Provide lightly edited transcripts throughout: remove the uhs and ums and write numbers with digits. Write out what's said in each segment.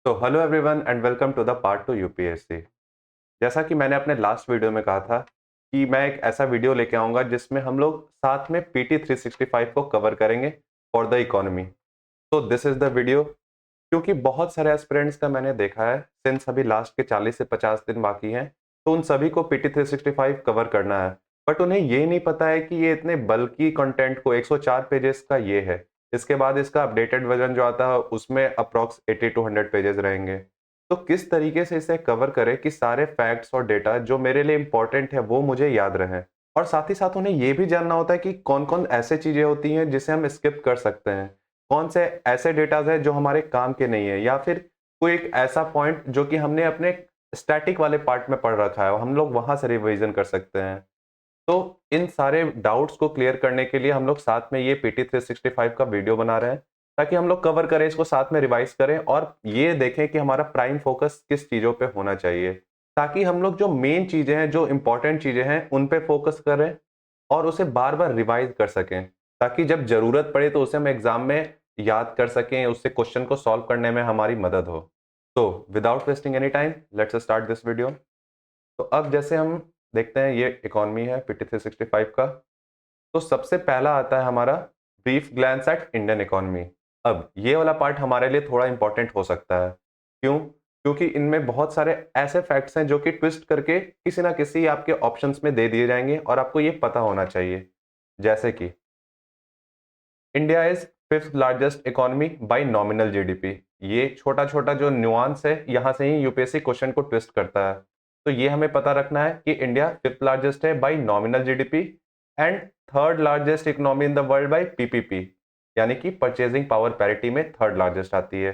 तो hello everyone and welcome to the part two UPSC. जैसा कि मैंने अपने लास्ट वीडियो में कहा था कि मैं एक ऐसा वीडियो लेके आऊंगा जिसमें हम लोग साथ में पीटी 365 को कवर करेंगे फॉर द इकोनॉमी। तो दिस इज द वीडियो, क्योंकि बहुत सारे एस्पिरेंट्स का मैंने देखा है सिंस अभी लास्ट के 40 से 50 दिन बाकी हैं, तो उन सभी को पीटी 365 कवर करना है। बट उन्हें ये नहीं पता है कि ये इतने बल्कि कंटेंट को 104 पेजेस का ये है। इसके बाद इसका अपडेटेड वर्जन जो आता है उसमें अप्रॉक्स 80 टू 100 पेजेस रहेंगे। तो किस तरीके से इसे कवर करें कि सारे फैक्ट्स और डेटा जो मेरे लिए इंपॉर्टेंट है वो मुझे याद रहें, और साथ ही साथ उन्हें ये भी जानना होता है कि कौन कौन ऐसे चीजें होती हैं जिसे हम स्किप कर सकते हैं, कौन से ऐसे डेटाज है जो हमारे काम के नहीं है, या फिर कोई एक ऐसा पॉइंट जो कि हमने अपने स्टैटिक वाले पार्ट में पढ़ रखा है और हम लोग वहां से रिवीजन कर सकते हैं। तो इन सारे डाउट्स को क्लियर करने के लिए हम लोग साथ में ये पीटी 365 का वीडियो बना रहे हैं, ताकि हम लोग कवर करें, इसको साथ में रिवाइज करें और ये देखें कि हमारा प्राइम फोकस किस चीज़ों पे होना चाहिए, ताकि हम लोग जो मेन चीज़ें हैं, जो इंपॉर्टेंट चीज़ें हैं, उन पे फोकस करें और उसे बार बार रिवाइज कर सकें, ताकि जब ज़रूरत पड़े तो उसे हम एग्जाम में याद कर सकें, उससे क्वेश्चन को सॉल्व करने में हमारी मदद हो। तो without wasting any time, let's start this video. तो अब जैसे हम देखते हैं, ये इकोनॉमी है पीटी 365 का। तो सबसे पहला आता है हमारा brief glans at Indian economy. अब ये वाला पार्ट हमारे लिए थोड़ा इंपॉर्टेंट हो सकता है। क्यों? क्योंकि इनमें बहुत सारे ऐसे फैक्ट्स हैं जो कि ट्विस्ट करके किसी ना किसी आपके ऑप्शंस में दे दिए जाएंगे और आपको ये पता होना चाहिए। जैसे कि India is fifth largest economy bye nominal GDP. ये छोटा छोटा जो न्यूआंस है, यहाँ से ही यूपीएससी क्वेश्चन को ट्विस्ट करता है। तो ये हमें पता रखना है कि इंडिया फिफ्थ लार्जेस्ट है bye nominal GDP and third largest economy in the world by PPP, यानी कि परचेजिंग पावर पैरिटी में थर्ड लार्जेस्ट आती है।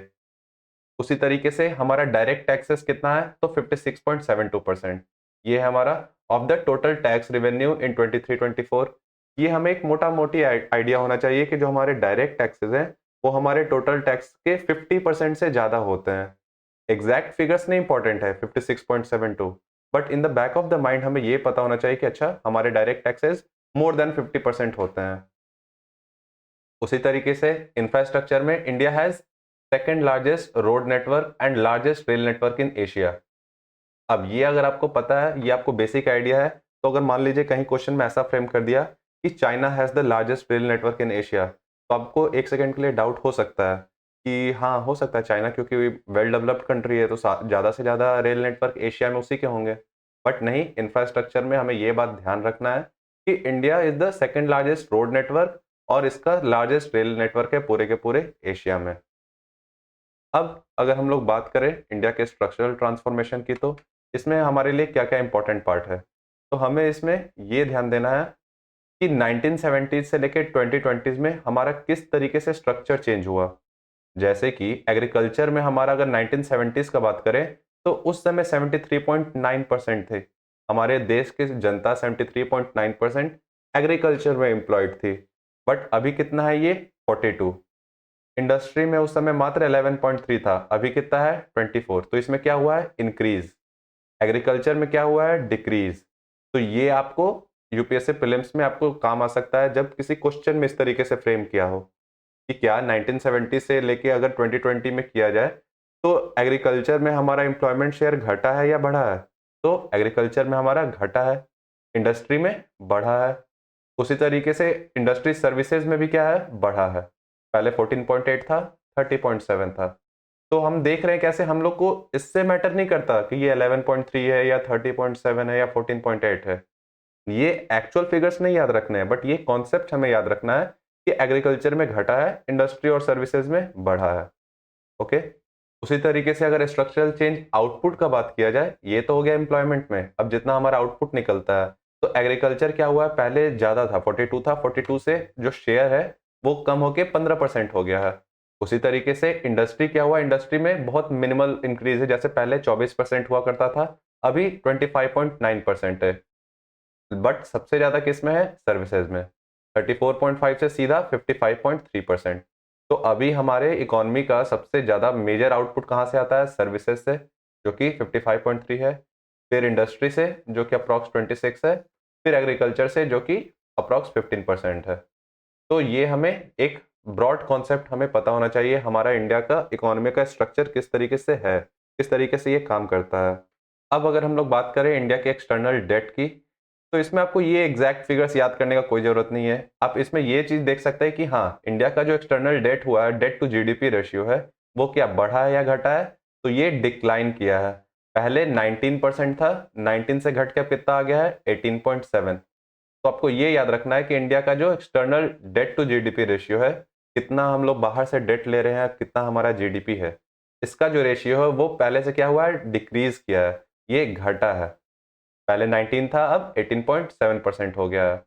उसी तरीके से हमारा डायरेक्ट टैक्सेस कितना है, तो 56.72%। ये है हमारा of the total tax revenue in 23-24। ये हमें एक मोटा मोटी आइडिया होना चाहिए कि जो हमारे डायरेक्ट टैक्सेस हैं वो हमारे टोटल टैक्स के 50% से ज्यादा होते हैं। एग्जैक्ट फिगर्स नहीं इंपॉर्टेंट है 56.72, but in the back of the mind हमें ये पता होना चाहिए कि अच्छा, हमारे डायरेक्ट टैक्सेस मोर देन 50% होते हैं। उसी तरीके से इंफ्रास्ट्रक्चर में India has second largest road network and largest rail network in Asia. अब ये अगर आपको पता है, ये आपको बेसिक आइडिया है, तो अगर मान लीजिए कहीं क्वेश्चन में ऐसा फ्रेम कर दिया कि China has the largest rail network in Asia, तो आपको एक सेकंड के लिए डाउट हो सकता है कि हाँ, हो सकता है चाइना, क्योंकि वेल डेवलप्ड कंट्री है तो ज़्यादा से ज़्यादा रेल नेटवर्क एशिया में उसी के होंगे। बट नहीं, इंफ्रास्ट्रक्चर में हमें ये बात ध्यान रखना है कि India is the second largest road network और इसका लार्जेस्ट रेल नेटवर्क है पूरे के पूरे एशिया में। अब अगर हम लोग बात करें इंडिया के स्ट्रक्चरल ट्रांसफॉर्मेशन की, तो इसमें हमारे लिए क्या क्या इंपॉर्टेंट पार्ट है, तो हमें इसमें ये ध्यान देना है कि 1970 से लेकर 2020 में हमारा किस तरीके से स्ट्रक्चर चेंज हुआ। जैसे कि एग्रीकल्चर में हमारा अगर 1970s का बात करें, तो उस समय 73.9% थे, हमारे देश की जनता 73.9% एग्रीकल्चर में एम्प्लॉयड थी। बट अभी कितना है, ये 42। इंडस्ट्री में उस समय मात्र 11.3 था, अभी कितना है 24। तो इसमें क्या हुआ है, इंक्रीज। एग्रीकल्चर में क्या हुआ है, डिक्रीज। तो ये आपको यूपीएससी प्रीलिम्स में आपको काम आ सकता है जब किसी क्वेश्चन में इस तरीके से फ्रेम किया हो कि क्या 1970 से लेके अगर 2020 में किया जाए तो एग्रीकल्चर में हमारा एम्प्लॉयमेंट शेयर घटा है या बढ़ा है, तो एग्रीकल्चर में हमारा घटा है, इंडस्ट्री में बढ़ा है। उसी तरीके से इंडस्ट्री सर्विसेज में भी क्या है, बढ़ा है। पहले 14.8 था, 30.7 था। तो हम देख रहे हैं कैसे हम लोग को इससे मैटर नहीं करता कि ये 11.3 है या 30.7 है या 14.8 है। ये एक्चुअल फिगर्स नहीं याद रखने हैं, बट ये कॉन्सेप्ट हमें याद रखना है कि एग्रीकल्चर में घटा है, इंडस्ट्री और सर्विसेज में बढ़ा है। ओके। उसी तरीके से अगर स्ट्रक्चरल चेंज आउटपुट का बात किया जाए, ये तो हो गया एम्प्लॉयमेंट में, अब जितना हमारा आउटपुट निकलता है, तो एग्रीकल्चर क्या हुआ है, पहले ज्यादा था 42 था, 42 से जो शेयर है वो कम होके 15% हो गया है। उसी तरीके से इंडस्ट्री क्या हुआ, इंडस्ट्री में बहुत मिनिमल इंक्रीज है, जैसे पहले 24% हुआ करता था, अभी 25.9% है। बट सबसे ज्यादा किस में है, सर्विसेज में, 34.5 से सीधा 55.3%। तो अभी हमारे इकोनॉमी का सबसे ज्यादा मेजर आउटपुट कहाँ से आता है, सर्विसेज से, जो कि 55.3 है, फिर इंडस्ट्री से जो कि अप्रॉक्स 26 है, फिर एग्रीकल्चर से जो कि अप्रॉक्स 15% है। तो ये हमें एक ब्रॉड कॉन्सेप्ट हमें पता होना चाहिए, हमारा इंडिया का इकोनॉमी का स्ट्रक्चर किस तरीके से है, किस तरीके से ये काम करता है। अब अगर हम लोग बात करें इंडिया के एक्सटर्नल डेट की, तो इसमें आपको ये एग्जैक्ट फिगर्स याद करने का कोई ज़रूरत नहीं है। आप इसमें ये चीज़ देख सकते हैं कि हाँ, इंडिया का जो एक्सटर्नल डेट हुआ है, डेट टू जीडीपी रेशियो है, वो क्या बढ़ा है या घटा है? तो ये डिक्लाइन किया है। पहले 19% था, 19 से घट के अब कितना आ गया है? 18.7। तो आपको ये याद रखना है कि इंडिया का जो external debt to GDP ratio है, कितना हम लोग बाहर से डेट ले रहे हैं, कितना हमारा जीडीपी है, इसका जो रेशियो है वो पहले से क्या हुआ है? डिक्रीज किया है, ये घटा है। पहले 19 था, अब 18.7% हो गया है।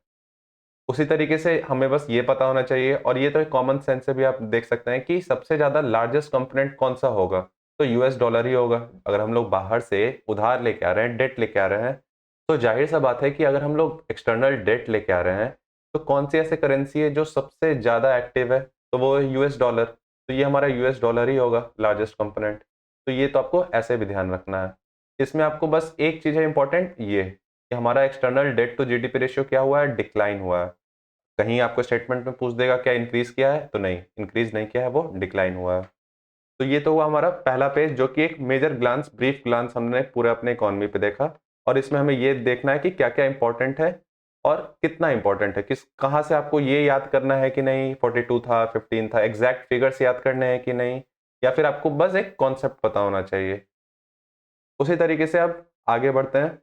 उसी तरीके से हमें बस ये पता होना चाहिए, और ये तो एक कॉमन सेंस से भी आप देख सकते हैं कि सबसे ज़्यादा लार्जेस्ट कंपोनेंट कौन सा होगा, तो यूएस डॉलर ही होगा। अगर हम लोग बाहर से उधार लेके आ रहे हैं, डेट लेके आ रहे हैं, तो जाहिर सा बात है कि अगर हम लोग एक्सटर्नल डेट लेके आ रहे हैं, तो कौन सी ऐसी करेंसी है जो सबसे ज़्यादा एक्टिव है, तो वो है यूएस डॉलर। तो ये हमारा यूएस डॉलर ही होगा लार्जेस्ट कंपोनेंट। तो ये तो आपको ऐसे भी ध्यान रखना है। इसमें आपको बस एक चीज़ है इंपॉर्टेंट, ये कि हमारा external debt to GDP ratio क्या हुआ है? डिक्लाइन हुआ है। कहीं आपको स्टेटमेंट में पूछ देगा क्या इंक्रीज किया है, तो नहीं, इंक्रीज नहीं किया है, वो डिक्लाइन हुआ है। तो ये तो हुआ हमारा पहला पेज, जो कि एक मेजर ग्लांस, ब्रीफ ग्लांस हमने पूरे अपने इकोनॉमी पे देखा। और इसमें हमें ये देखना है कि क्या क्या इंपॉर्टेंट है और कितना इंपॉर्टेंट है, किस कहाँ से आपको ये याद करना है कि नहीं 42 था, 15 था, एग्जैक्ट फिगर्स याद करने हैं कि नहीं, या फिर आपको बस एक कॉन्सेप्ट पता होना चाहिए। उसी तरीके से अब आगे बढ़ते हैं।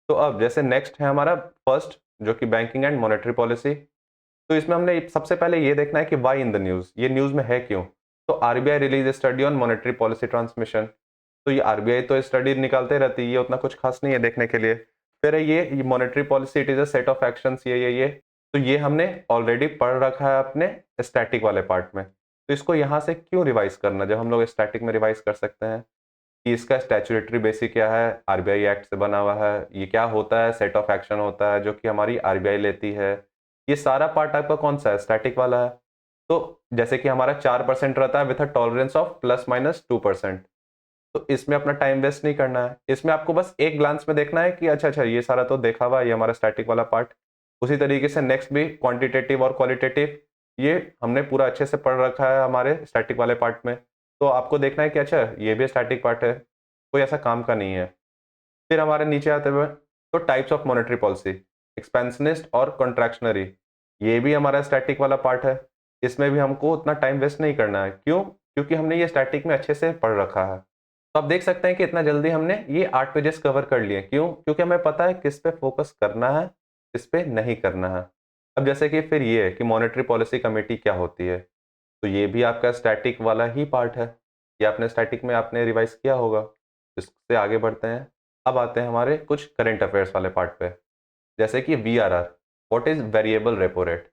तो अब जैसे नेक्स्ट है हमारा फर्स्ट, जो कि बैंकिंग एंड मॉनेटरी पॉलिसी। तो इसमें हमने सबसे पहले ये देखना है कि व्हाई इन द न्यूज़, ये न्यूज़ में है क्यों? तो RBI release a study on monetary policy transmission. तो ये आरबीआई तो स्टडी निकालते रहती है, ये उतना कुछ खास नहीं है देखने के लिए। फिर है ये monetary policy, it is a set of actions, ये। तो ये हमने ऑलरेडी पढ़ रखा है अपने स्टैटिक वाले पार्ट में। तो इसको यहाँ से क्यों रिवाइज करना, जब हम लोग स्टैटिक में रिवाइज कर सकते हैं कि इसका स्टैट्यूटरी बेसिक क्या है, आरबीआई एक्ट से बना हुआ है, ये क्या होता है, सेट ऑफ एक्शन होता है जो कि हमारी आरबीआई लेती है। ये सारा पार्ट आपका कौन सा है? स्टैटिक वाला है। तो जैसे कि हमारा 4% रहता है with a tolerance of plus minus 2%। तो इसमें अपना टाइम वेस्ट नहीं करना है, इसमें आपको बस एक ग्लांस में देखना है कि अच्छा अच्छा ये सारा तो देखा हुआ है, ये हमारा स्टैटिक वाला पार्ट। उसी तरीके से नेक्स्ट भी क्वांटिटेटिव और क्वालिटेटिव, ये हमने पूरा अच्छे से पढ़ रखा है हमारे स्टैटिक वाले पार्ट में। तो आपको देखना है कि अच्छा ये भी स्टैटिक पार्ट है, कोई ऐसा काम का नहीं है। फिर हमारे नीचे आते हुए तो types of monetary policy, expansionist और कॉन्ट्रैक्शनरी, ये भी हमारा स्टैटिक वाला पार्ट है। इसमें भी हमको उतना टाइम वेस्ट नहीं करना है, क्यों? क्योंकि हमने ये स्टैटिक में अच्छे से पढ़ रखा है। तो आप देख सकते हैं कि इतना जल्दी हमने ये 8 पेजेस कवर कर लिए। क्यों? क्योंकि हमें पता है किस पे फोकस करना है, किस पे नहीं करना है। अब जैसे कि फिर ये है कि मॉनेटरी पॉलिसी कमेटी क्या होती है, तो ये भी आपका स्टैटिक वाला ही पार्ट है। ये आपने स्टैटिक में आपने रिवाइज किया होगा। इससे आगे बढ़ते हैं। अब आते हैं हमारे कुछ करंट अफेयर्स वाले पार्ट पे, जैसे कि VRR, what is variable repo rate.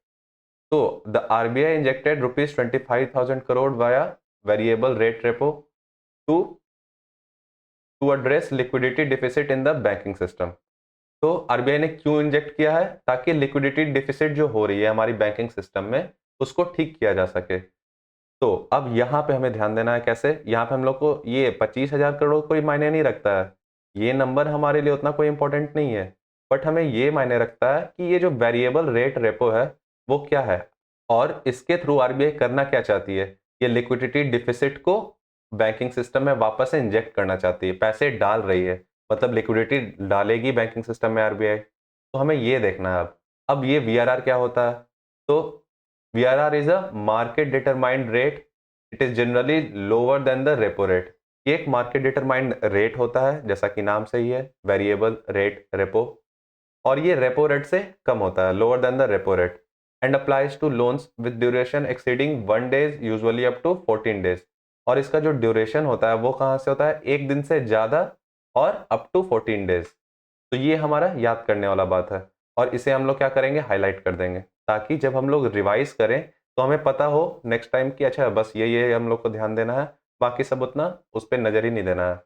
तो the RBI injected rupees 25,000 crore via variable rate repo to to address liquidity deficit in the banking system. तो आरबीआई ने क्यों इंजेक्ट किया है? ताकि लिक्विडिटी डिफिसिट जो हो रही है हमारी बैंकिंग सिस्टम में, उसको ठीक किया जा सके। तो अब यहाँ पे हमें ध्यान देना है कैसे, यहाँ पे हम लोग को ये 25,000 करोड़ कोई मायने नहीं रखता है, ये नंबर हमारे लिए उतना कोई इंपॉर्टेंट नहीं है। बट हमें ये मायने रखता है कि ये जो वेरिएबल रेट रेपो है वो क्या है, और इसके थ्रू आरबीआई करना क्या चाहती है। ये लिक्विडिटी डिफिसिट को बैंकिंग सिस्टम में वापस से इंजेक्ट करना चाहती है, पैसे डाल रही है, मतलब लिक्विडिटी डालेगी बैंकिंग सिस्टम में आरबीआई। तो हमें ये देखना है। अब ये वीआरआर क्या होता है? तो VRR is a market determined rate. It is generally lower than the repo rate. ये एक मार्केट डिटरमाइंड रेट होता है, जैसा कि नाम से ही है, वेरिएबल रेट रेपो, और ये रेपो रेट से कम होता है, lower than the repo rate, and applies to loans with duration exceeding 1 days, usually up to 14 days। और इसका जो ड्यूरेशन होता है वो कहाँ से होता है? एक दिन से ज़्यादा और अप टू 14 days। तो ये हमारा याद करने वाला बात है, और इसे हम लोग क्या करेंगे? हाईलाइट कर देंगे, ताकि जब हम लोग रिवाइज करें तो हमें पता हो नेक्स्ट टाइम कि अच्छा बस ये हम लोग को ध्यान देना है, बाकी सब उतना उस पर नजर ही नहीं देना है।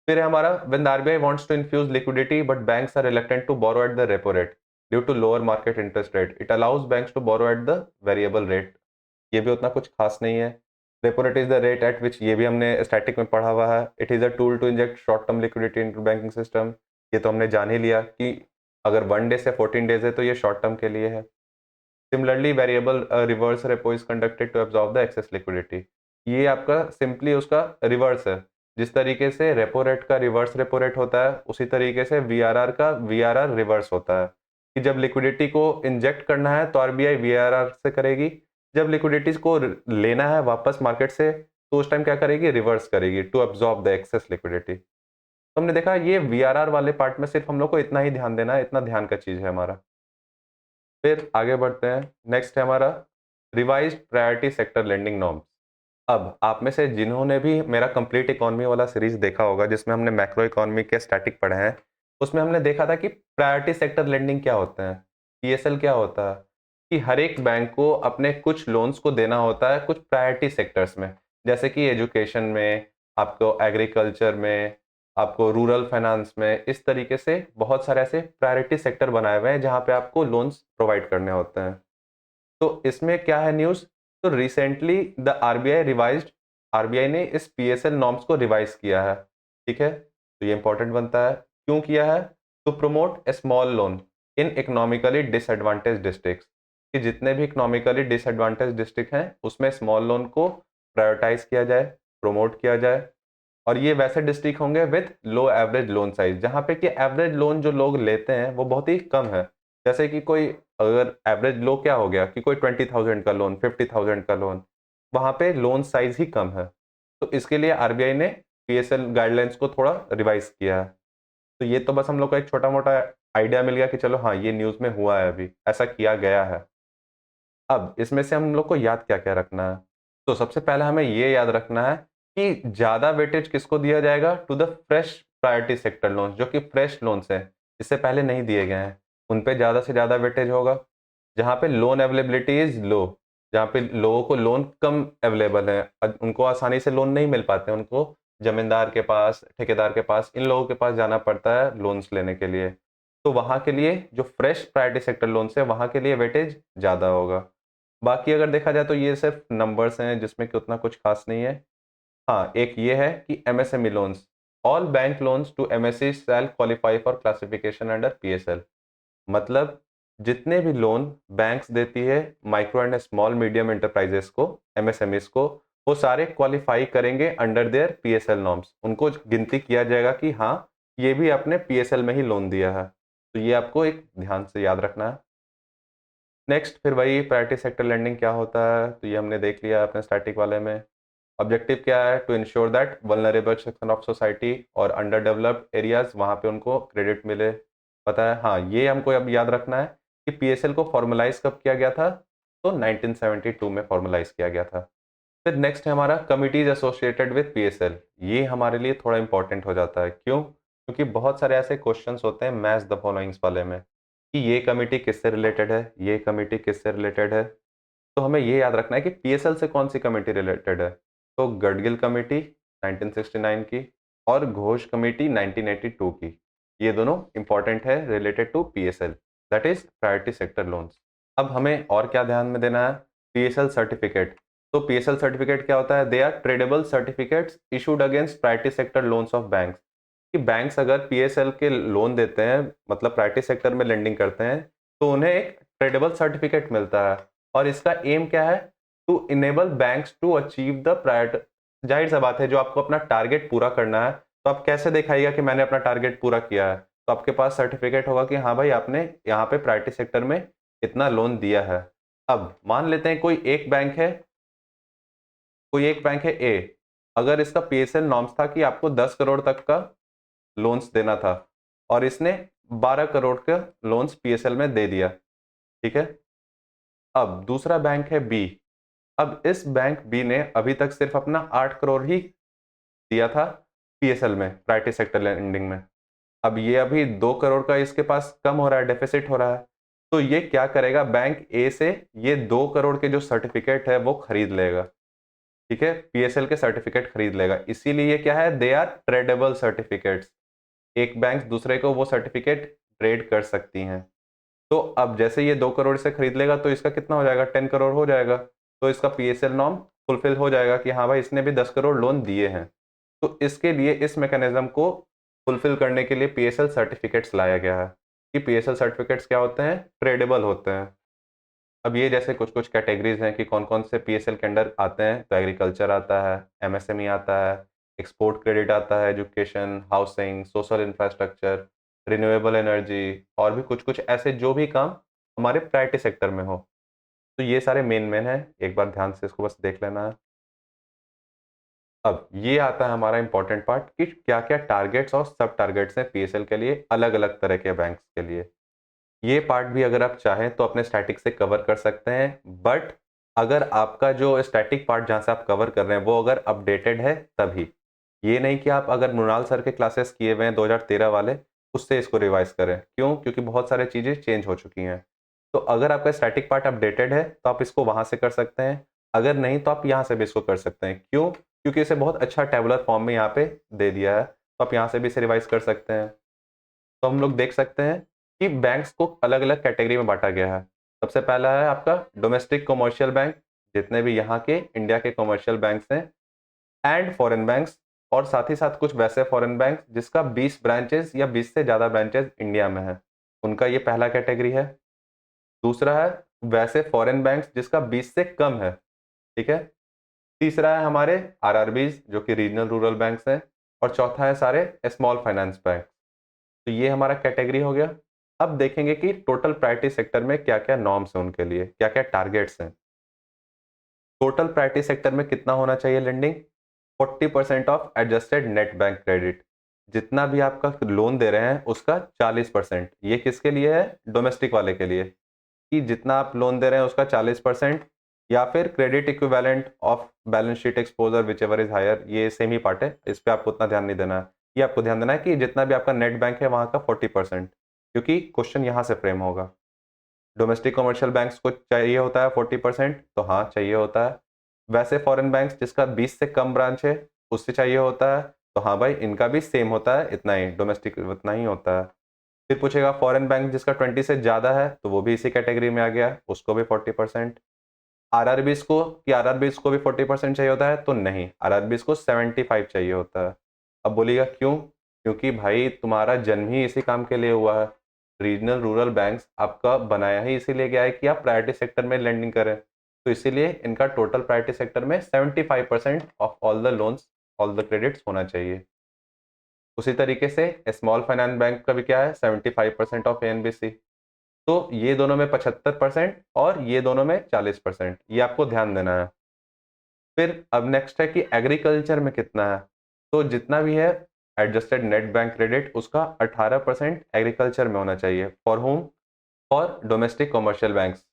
फिर है हमारा when the RBI wants to infuse liquidity but banks are reluctant to borrow at the repo rate due to lower market interest rate, it allows banks to borrow at the variable rate. ये भी उतना कुछ खास नहीं है। Repo rate is the rate at which, ये भी हमने स्टैटिक में पढ़ा हुआ है, it is a tool to inject short term liquidity into banking system. ये तो हमने जान ही लिया कि अगर 1 day से 14 days है तो ये शॉर्ट टर्म के लिए है। Similarly variable reverse repo is conducted to absorb the excess liquidity. ये आपका सिंपली उसका रिवर्स है। जिस तरीके से रेपो रेट का रिवर्स रेपो रेट होता है, उसी तरीके से वीआरआर का वीआरआर रिवर्स होता है कि जब लिक्विडिटी को इंजेक्ट करना है तो आरबीआई वीआरआर से करेगी, जब लिक्विडिटीज को लेना है वापस मार्केट से तो उस टाइम क्या करेगी, रिवर्स करेगी to absorb the excess liquidity. तो हमने देखा ये वीआरआर वाले पार्ट में सिर्फ हम लोग को इतना ही ध्यान देना है, इतना ध्यान का चीज है हमारा। फिर आगे बढ़ते हैं, नेक्स्ट है हमारा revised priority sector lending norms. अब आप में से जिन्होंने भी मेरा कंप्लीट इकोनॉमी वाला सीरीज देखा होगा जिसमें हमने मैक्रो इकोनॉमी के स्टैटिक पढ़े हैं, उसमें हमने देखा था कि प्रायोरिटी सेक्टर लेंडिंग क्या होता है, पीएसएल क्या होता है, कि हर एक बैंक को अपने कुछ लोन्स को देना होता है कुछ प्रायोरिटी सेक्टर्स में, जैसे कि एजुकेशन में, आपको एग्रीकल्चर में, आपको रूरल फाइनेंस में। इस तरीके से बहुत सारे ऐसे प्रायोरिटी सेक्टर बनाए हुए हैं जहाँ पे आपको लोन्स प्रोवाइड करने होते हैं। तो इसमें क्या है न्यूज़, तो recently the RBI revised, RBI ने इस पीएसएल नॉर्म्स को रिवाइज किया है। ठीक है, तो ये इंपॉर्टेंट बनता है। क्यों किया है, to promote a small loan in economically disadvantage districts, कि जितने भी इकोनॉमिकली डिसएडवांटेज डिस्ट्रिक्ट हैं उसमें स्मॉल लोन को प्रायोरिटाइज किया जाए, प्रमोट किया जाए। और ये वैसे डिस्ट्रिक्ट होंगे with low average loan size, जहाँ पे कि एवरेज लोन जो लोग लेते हैं वो बहुत ही कम है। जैसे कि कोई अगर एवरेज लो क्या हो गया कि कोई 20,000 का लोन, 50,000 का लोन, वहाँ पे लोन साइज ही कम है। तो इसके लिए आरबीआई ने पीएसएल गाइडलाइंस को थोड़ा रिवाइज किया है। तो ये तो बस हम लोग को एक छोटा मोटा आइडिया मिल गया कि चलो हाँ ये न्यूज़ में हुआ है, अभी ऐसा किया गया है। अब इसमें से हम लोग को याद क्या क्या रखना है, तो सबसे पहले हमें ये याद रखना है कि ज़्यादा वेटेज किसको दिया जाएगा, to the fresh priority sector loans, जो कि फ्रेश लोन्स हैं, इससे पहले नहीं दिए गए हैं, उन पे ज़्यादा से ज़्यादा वेटेज होगा। जहाँ पे लोन अवेलेबिलिटी इज लो, जहाँ पे लोगों को लोन कम अवेलेबल है, उनको आसानी से लोन नहीं मिल पाते, उनको जमींदार के पास, ठेकेदार के पास, इन लोगों के पास जाना पड़ता है लोन्स लेने के लिए। तो वहाँ के लिए जो फ्रेश प्रायोरिटी सेक्टर लोन्स है वहाँ के लिए वेटेज ज़्यादा होगा। बाकी अगर देखा जाए तो ये सिर्फ नंबर्स हैं जिसमें कि उतना कुछ खास नहीं है। हाँ, एक ये है कि MSME loans, all bank loans to MSE shall qualify for classification under PSL. मतलब जितने भी लोन बैंक्स देती है micro and small medium enterprises को, एमएसएमईस को, वो सारे क्वालिफाई करेंगे अंडर देयर पीएसएल नॉर्म्स। उनको गिनती किया जाएगा कि हाँ ये भी आपने पीएसएल में ही लोन दिया है। तो ये आपको एक ध्यान से याद रखना है। नेक्स्ट फिर वही प्रायोरिटी सेक्टर लेंडिंग क्या होता है, तो ये हमने देख लिया अपने स्टैटिक वाले में। ऑब्जेक्टिव क्या है, to ensure that vulnerable section of society और अंडर डेवलप्ड एरियाज वहाँ पे उनको क्रेडिट मिले। पता है, हाँ ये हमको अब याद रखना है कि पीएसएल को फॉर्मलाइज कब किया गया था, तो 1972 में फॉर्मलाइज किया गया था। फिर नेक्स्ट है हमारा कमिटीज एसोसिएटेड विद पीएसएल। ये हमारे लिए थोड़ा इंपॉर्टेंट हो जाता है, क्यों, क्योंकि बहुत सारे ऐसे क्वेश्चंस होते हैं मैच द फॉलोइंग्स वाले में कि ये कमिटी किससे रिलेटेड है, ये कमिटी किससे रिलेटेड है। तो हमें ये याद रखना है कि पीएसएल से कौन सी कमेटी रिलेटेड है, तो गडगिल कमेटी 1969 की और घोष कमेटी 1982 की। ये दोनों इंपॉर्टेंट है related to PSL, that is priority sector loans. अब हमें और क्या ध्यान में देना है, पीएसएल सर्टिफिकेट। तो पीएसएल सर्टिफिकेट क्या होता है, they are tradable certificates issued against priority sector loans of banks. कि बैंक्स अगर पीएसएल के लोन देते हैं, मतलब प्रायोरिटी सेक्टर में लेंडिंग करते हैं, तो उन्हें एक ट्रेडेबल सर्टिफिकेट मिलता है। और इसका एम क्या है, to enable banks to achieve the priority. जाहिर सा बात है, जो आपको अपना टारगेट पूरा करना है तो आप कैसे दिखाइएगा कि मैंने अपना टारगेट पूरा किया है, तो आपके पास सर्टिफिकेट होगा कि हाँ भाई आपने यहाँ पे प्रायोरिटी सेक्टर में इतना लोन दिया है। अब मान लेते हैं कोई एक बैंक है, कोई एक बैंक है ए, अगर इसका पीएसएल नॉर्म्स था कि आपको 10 करोड़ तक का लोन्स देना था और इसने 12 करोड़ का लोन्स पीएसएल में दे दिया। ठीक है, अब दूसरा बैंक है बी, अब इस बैंक बी ने अभी तक सिर्फ अपना 8 करोड़ ही दिया था पीएसएल में, प्रायोरिटी सेक्टर लेंडिंग में। अब ये अभी 2 करोड़ का इसके पास कम हो रहा है, डेफिसिट हो रहा है। तो ये क्या करेगा, बैंक ए से ये 2 करोड़ के जो सर्टिफिकेट है वो खरीद लेगा। ठीक है, पीएसएल के सर्टिफिकेट खरीद लेगा, इसीलिए ये क्या है, दे आर ट्रेडेबल सर्टिफिकेट्स। एक बैंक दूसरे को वो सर्टिफिकेट ट्रेड कर सकती हैं। तो अब जैसे ये 2 करोड़ से खरीद लेगा तो इसका कितना हो जाएगा, 10 करोड़ हो जाएगा। तो इसका पीएसएल नॉर्म फुलफिल हो जाएगा कि हाँ भाई इसने भी 10 करोड़ लोन दिए हैं। तो इसके लिए इस मैकेनिज्म को फुलफिल करने के लिए पीएसएल सर्टिफिकेट्स लाया गया है कि पीएसएल सर्टिफिकेट्स क्या होते हैं, ट्रेडेबल होते हैं। अब ये जैसे कुछ कुछ कैटेगरीज हैं कि कौन कौन से पीएसएल के अंडर आते हैं, तो एग्रीकल्चर आता है, एमएसएमई आता है, एक्सपोर्ट क्रेडिट आता है, education, housing, social infrastructure, renewable energy, और भी कुछ कुछ ऐसे जो भी काम हमारे प्रायोरिटी सेक्टर में हो। तो ये सारे मेन मेन हैं, एक बार ध्यान से इसको बस देख लेना है। अब ये आता है हमारा इंपॉर्टेंट पार्ट कि क्या क्या टारगेट्स और सब टारगेट्स हैं पीएसएल के लिए, अलग अलग तरह के बैंक्स के लिए। ये पार्ट भी अगर आप चाहें तो अपने स्टैटिक से कवर कर सकते हैं, बट अगर आपका जो स्टैटिक पार्ट जहाँ से आप कवर कर रहे हैं वो अगर अपडेटेड है तभी। ये नहीं कि आप अगर मृणाल सर के क्लासेस किए हुए हैं 2013 वाले, उससे इसको रिवाइज करें। क्यों? क्योंकि बहुत सारी चीज़ें चेंज हो चुकी हैं। तो अगर आपका स्टैटिक पार्ट अपडेटेड है तो आप इसको वहाँ से कर सकते हैं, अगर नहीं तो आप यहाँ से भी इसको कर सकते हैं। क्यों? क्योंकि इसे बहुत अच्छा टेबुलर फॉर्म में यहाँ पे दे दिया है, तो आप यहाँ से भी इसे रिवाइज कर सकते हैं। तो हम लोग देख सकते हैं कि बैंक्स को अलग अलग कैटेगरी में बांटा गया है। सबसे पहला है आपका डोमेस्टिक कमर्शियल बैंक, जितने भी यहाँ के इंडिया के कमर्शियल बैंक्स हैं, एंड फॉरेन बैंक्स, और साथ ही साथ कुछ वैसे फॉरेन बैंक जिसका 20 ब्रांचेस या 20 से ज़्यादा ब्रांचेस इंडिया में है, उनका ये पहला कैटेगरी है। दूसरा है वैसे फॉरेन बैंक्स जिसका 20 से कम है, ठीक है। तीसरा है हमारे आरआरबीज जो कि रीजनल रूरल बैंक्स हैं, और चौथा है सारे स्मॉल फाइनेंस बैंक। तो ये हमारा कैटेगरी हो गया। अब देखेंगे कि टोटल प्रायोरिटी सेक्टर में क्या-क्या नॉर्म्स हैं उनके लिए, क्या-क्या टारगेट्स हैं। टोटल प्रायोरिटी सेक्टर में कितना होना चाहिए lending? 40% of adjusted net bank credit. जितना भी आपका लोन दे रहे हैं उसका 40%। ये किसके लिए है? डोमेस्टिक वाले के लिए, कि जितना आप लोन दे रहे हैं उसका 40%, या फिर credit equivalent of balance sheet exposure whichever is higher, ये सेम ही पार्ट है, इस पे आपको उतना ध्यान नहीं देना है। ये आपको ध्यान देना है कि जितना भी आपका नेट बैंक है वहाँ का 40%, क्योंकि क्वेश्चन यहाँ से फ्रेम होगा। डोमेस्टिक कमर्शियल बैंक्स को चाहिए होता है 40%, तो हाँ चाहिए होता है। वैसे फॉरेन बैंक्स जिसका 20 से कम ब्रांच है उससे चाहिए होता है, तो हाँ भाई इनका भी सेम होता है, इतना ही डोमेस्टिक उतना ही होता है। फिर पूछेगा फॉरेन बैंक जिसका 20 से ज़्यादा है, तो वो भी इसी कैटेगरी में आ गया, उसको भी 40%। आरआरबीज को, कि आरआरबीज को भी 40% चाहिए होता है, तो नहीं, आरआरबीज को 75 चाहिए होता है। अब बोलिएगा क्यों? क्योंकि भाई तुम्हारा जन्म ही इसी काम के लिए हुआ है। रीजनल रूरल बैंक्स आपका बनाया ही इसीलिए गया है कि आप प्रायोरिटी सेक्टर में लेंडिंग करें, तो इसीलिए इनका टोटल प्रायोरिटी सेक्टर में 75% of all the loans, all the credits होना चाहिए। उसी तरीके से स्मॉल फाइनेंस बैंक का भी क्या है, 75% ऑफ एनबीसी। तो ये दोनों में 75% और ये दोनों में 40%, ये आपको ध्यान देना है। फिर अब नेक्स्ट है कि एग्रीकल्चर में कितना है, तो जितना भी है एडजस्टेड नेट बैंक क्रेडिट उसका 18% एग्रीकल्चर में होना चाहिए। For home? For domestic commercial banks,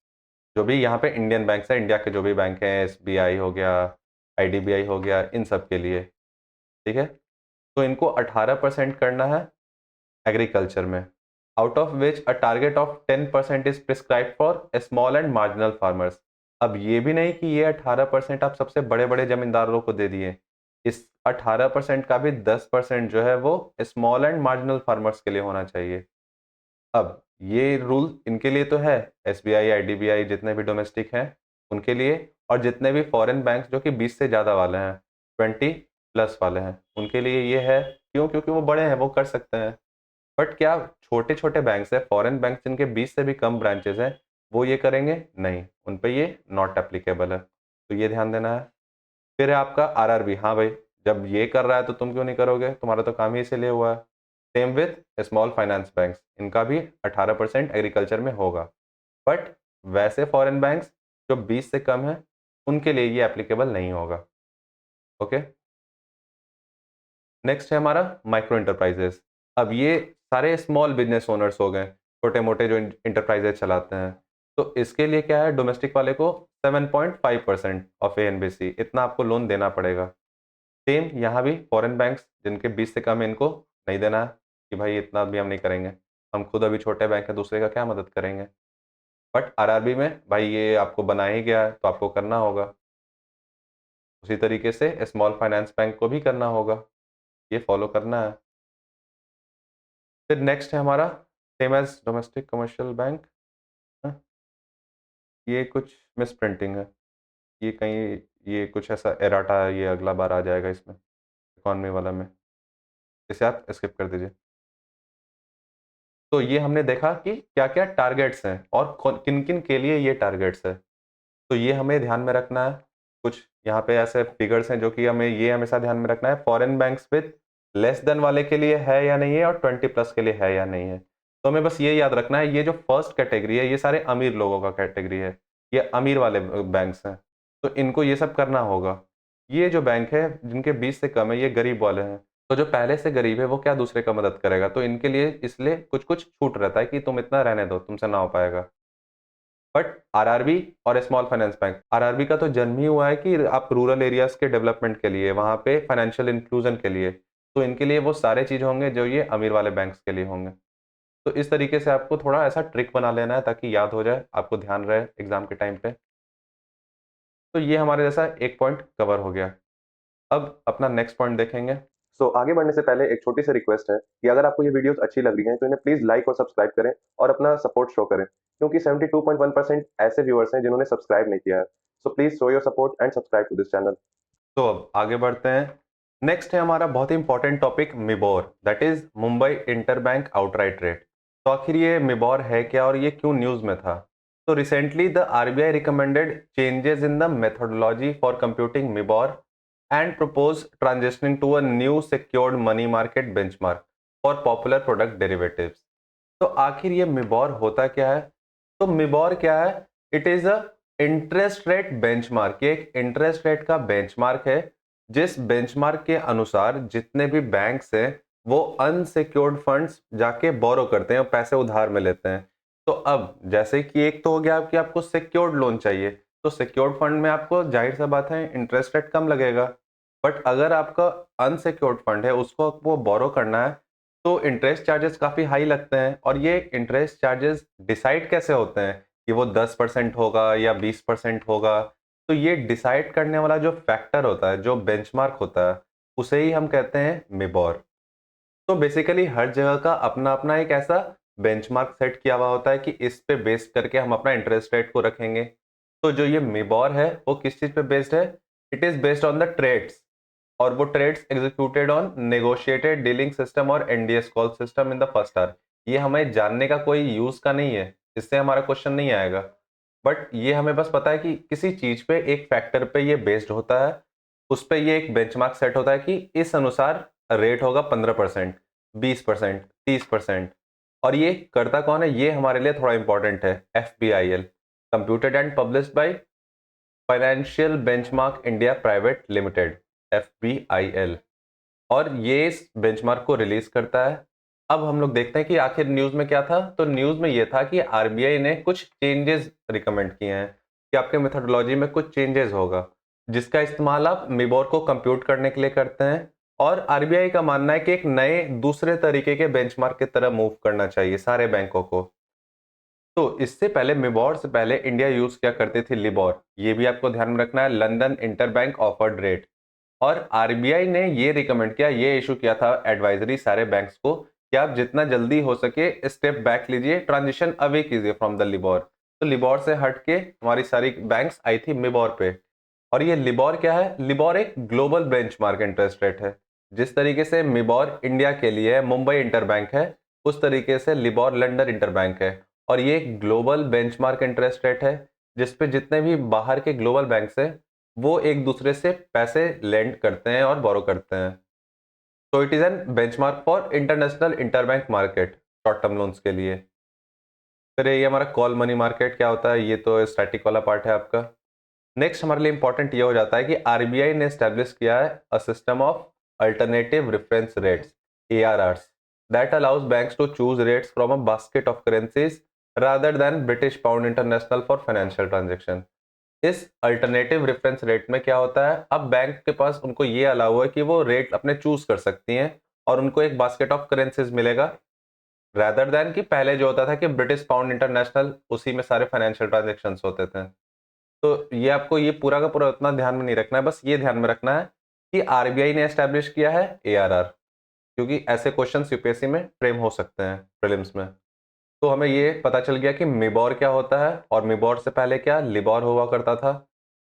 जो भी यहाँ पे इंडियन बैंक्स हैं, इंडिया के जो भी बैंक हैं, एसबीआई हो गया, आईडीबीआई हो गया, इन सब के लिए, ठीक है। तो इनको 18% करना है एग्रीकल्चर में, out of which a target of 10% is prescribe for small and marginal farmers. अब ये भी नहीं कि ये 18% आप सबसे बड़े बड़े जमींदारों को दे दिए, इस 18% का भी 10% जो है वो स्मॉल एंड मार्जिनल फार्मर्स के लिए होना चाहिए। अब ये रूल इनके लिए तो है, एसबीआई, आईडीबीआई जितने भी डोमेस्टिक हैं उनके लिए, और जितने भी फॉरेन बैंक्स जो कि 20 से ज़्यादा वाले हैं, 20 प्लस वाले हैं, उनके लिए ये है। क्यों? क्योंकि वो बड़े हैं, वो कर सकते हैं। बट क्या छोटे-छोटे बैंक्स हैं, फॉरेन बैंक्स जिनके 20 से भी कम ब्रांचेज़ हैं, वो ये करेंगे? नहीं, उन पे ये नॉट एप्लीकेबल है। तो ये ध्यान देना है। फिर है आपका आरआरबी, हाँ भाई, जब ये कर रहा है तो तुम क्यों नहीं करोगे? तुम्हारा तो काम ही इसीलिए हुआ है। Same with small finance banks, इनका भी 18% एग्रीकल्चर में होगा। बट वैसे फॉरेन बैंक्स जो 20 से कम हैं, उनके लिए ये एप्लीकेबल नहीं होगा। ओके? नेक्स्ट है हमारा माइक्रो एंटरप्राइजेस। अब ये सारे स्मॉल बिजनेस ओनर्स हो गए, छोटे-मोटे जो एंटरप्राइजेस चलाते हैं। तो इसके लिए क्या है, डोमेस्टिक वाले को 7.5% ऑफ एएनबीसी इतना आपको लोन देना पड़ेगा। सेम यहाँ भी फॉरेन बैंक्स जिनके 20 से कम है इनको नहीं देना है, कि भाई इतना भी हम नहीं करेंगे। हम खुद अभी छोटे बैंक हैं, दूसरे का क्या मदद करेंगे। बट आरआरबी में भाई ये आपको बनाया ही गया है तो आपको करना होगा। उसी तरीके से स्मॉल फाइनेंस बैंक को भी करना होगा, ये फॉलो करना है। फिर नेक्स्ट है हमारा same as domestic commercial bank, हाँ, ये कुछ मिसप्रिंटिंग है। ये कहीं, ये कुछ ऐसा एराटा है, ये अगला बार आ जाएगा इसमें, इकॉनमी वाला में। इसे आप स्किप कर दीजिए। तो ये हमने देखा कि क्या क्या टारगेट्स हैं और किन किन के लिए ये टारगेट्स है। तो ये हमें ध्यान में रखना है। कुछ यहाँ पे ऐसे फिगर्स हैं जो कि हमें ये हमेशा ध्यान में रखना है, foreign banks with less than वाले के लिए है या नहीं है और 20+ के लिए है या नहीं है। तो हमें बस ये याद रखना है, ये जो फर्स्ट कैटेगरी है ये सारे अमीर लोगों का कैटेगरी है, ये अमीर वाले बैंक्स हैं, तो इनको ये सब करना होगा। ये जो बैंक है जिनके 20 से कम है ये गरीब वाले हैं, तो जो पहले से गरीब है वो क्या दूसरे का मदद करेगा, तो इनके लिए इसलिए कुछ कुछ छूट रहता है कि तुम इतना रहने दो, तुमसे ना हो पाएगा। बट आरआरबी और स्मॉल फाइनेंस बैंक, आरआरबी का तो जन्म ही हुआ है कि आप रूरल एरियाज के डेवलपमेंट के लिए, वहां पे फाइनेंशियल इंक्लूजन के लिए, तो इनके लिए वो सारे चीज होंगे जो ये अमीर वाले बैंक्स के लिए होंगे। तो इस तरीके से आपको थोड़ा ऐसा ट्रिक बना लेना है ताकि याद हो जाए, आपको ध्यान रहे एग्जाम के टाइम पे। तो ये हमारे जैसा एक पॉइंट कवर हो गया। अब अपना नेक्स्ट पॉइंट देखेंगे। आगे बढ़ने से पहले एक छोटी सी रिक्वेस्ट है कि अगर आपको ये वीडियोस अच्छी लग रही हैं तो इन्हें प्लीज लाइक और सब्सक्राइब करें और अपना सपोर्ट शो करें, क्योंकि 72.1% ऐसे व्यूअर्स हैं जिन्होंने सब्सक्राइब नहीं किया है। So please show your support and subscribe to this channel. तो अब आगे बढ़ते हैं। नेक्स्ट है हमारा बहुत ही important topic MIBOR, that is Mumbai interbank outright rate. तो आखिर ये मिबोर है क्या और ये क्यों न्यूज में था? तो recently the RBI recommended changes in the methodology for computing MIBOR and propose transitioning to a new secured money market benchmark for popular product derivatives। तो आखिर ये मिबोर होता क्या है? तो मिबोर क्या है? It is a interest rate benchmark. ये एक इंटरेस्ट रेट का बेंचमार्क है जिस बेंचमार्क के अनुसार जितने भी बैंक्स हैं वो अनसिक्योर्ड फंड्स जाके बोरो करते हैं और पैसे उधार में लेते हैं। तो अब जैसे कि एक तो हो गया कि आपको सिक्योर्ड लोन चाहिए, तो सिक्योर्ड फंड में आपको जाहिर सा बात है इंटरेस्ट रेट कम लगेगा। बट अगर आपका अनसिक्योर्ड फंड है उसको आपको बोरो करना है तो इंटरेस्ट चार्जेस काफी हाई लगते हैं। और ये इंटरेस्ट चार्जेस डिसाइड कैसे होते हैं कि वो 10% होगा या 20% होगा? तो ये डिसाइड करने वाला जो फैक्टर होता है, जो बेंचमार्क होता है, उसे ही हम कहते हैं मिबोर। तो बेसिकली हर जगह का अपना अपना एक ऐसा बेंचमार्क सेट किया हुआ होता है कि इस पे बेस करके हम अपना इंटरेस्ट रेट को रखेंगे। तो जो ये मिबोर है वो किस चीज पे बेस्ड है? It is based on the trades, और वो trades executed on negotiated dealing system और NDS call system in the first hour. ये हमें जानने का कोई यूज का नहीं है, इससे हमारा क्वेश्चन नहीं आएगा। बट ये हमें बस पता है कि किसी चीज पे एक फैक्टर पे ये बेस्ड होता है, उस पे ये एक बेंचमार्क सेट होता है कि इस अनुसार रेट होगा 15%, 20%, 30%। और ये करता कौन है? ये हमारे लिए थोड़ा इंपॉर्टेंट है, FBIL, computed and published by financial benchmark India private limited, FBIL। और ये इस बेंचमार्क को रिलीज करता है। अब हम लोग देखते हैं कि आखिर न्यूज में क्या था। तो न्यूज में ये था कि आरबीआई ने कुछ चेंजेस रिकमेंड किए हैं कि आपके मेथोडोलॉजी में कुछ चेंजेस होगा जिसका इस्तेमाल आप मिबोर को कंप्यूट करने के लिए करते हैं। और आरबीआई का मानना है कि एक नए दूसरे तरीके के बेंचमार्क की तरह मूव करना चाहिए सारे बैंकों को। तो इससे पहले मिबोर से पहले इंडिया यूज क्या करती थी? लिबोर। ये भी आपको ध्यान में रखना है, लंदन इंटरबैंक ऑफर्ड रेट। और आरबीआई ने ये रिकमेंड किया, ये इशू किया था एडवाइजरी सारे बैंक्स को कि आप जितना जल्दी हो सके स्टेप बैक लीजिए, ट्रांजिशन अवे कीजिए फ्रॉम द लिबोर। तो लिबोर से हट के हमारी सारी बैंक्स आई थी मिबोर पे। और ये लिबोर क्या है? लिबोर एक ग्लोबल बेंचमार्क इंटरेस्ट रेट है। जिस तरीके से मिबोर इंडिया के लिए मुंबई इंटरबैंक है, उस तरीके से लिबोर लंदन इंटरबैंक है। और ये एक ग्लोबल बेंचमार्क इंटरेस्ट रेट है जिसपे जितने भी बाहर के ग्लोबल बैंक्स हैं वो एक दूसरे से पैसे लेंड करते हैं और बोरो करते हैं। तो it is an benchmark for international interbank market short term loans के लिए। फिर ये हमारा कॉल मनी मार्केट क्या होता है? ये तो स्टैटिक वाला पार्ट है आपका। नेक्स्ट हमारे लिए इंपॉर्टेंट ये हो जाता है कि आरबीआई ने स्टैब्लिश किया है a system of alternative reference rates, ARRs, that allows banks to choose rates from a basket of currencies rather than British Pound International for financial transaction। इस अल्टरनेटिव रेफरेंस रेट में क्या होता है? अब bank के पास उनको ये अलाउ है कि वो रेट अपने चूज कर सकती हैं और उनको एक बास्केट ऑफ करेंसीज मिलेगा, रादर देन कि पहले जो होता था कि ब्रिटिश पाउंड इंटरनेशनल उसी में सारे फाइनेंशियल ट्रांजेक्शन्स होते थे। तो ये आपको ये पूरा का पूरा उतना ध्यान में नहीं रखना है, बस ये ध्यान में रखना है कि आरबीआई ने एस्टैब्लिश किया है ARR, क्योंकि ऐसे क्वेश्चन यूपीएससी में फ्रेम हो सकते हैं प्रीलिम्स में। तो हमें ये पता चल गया कि मिबोर क्या होता है, और मिबोर से पहले क्या लिबोर हुआ करता था।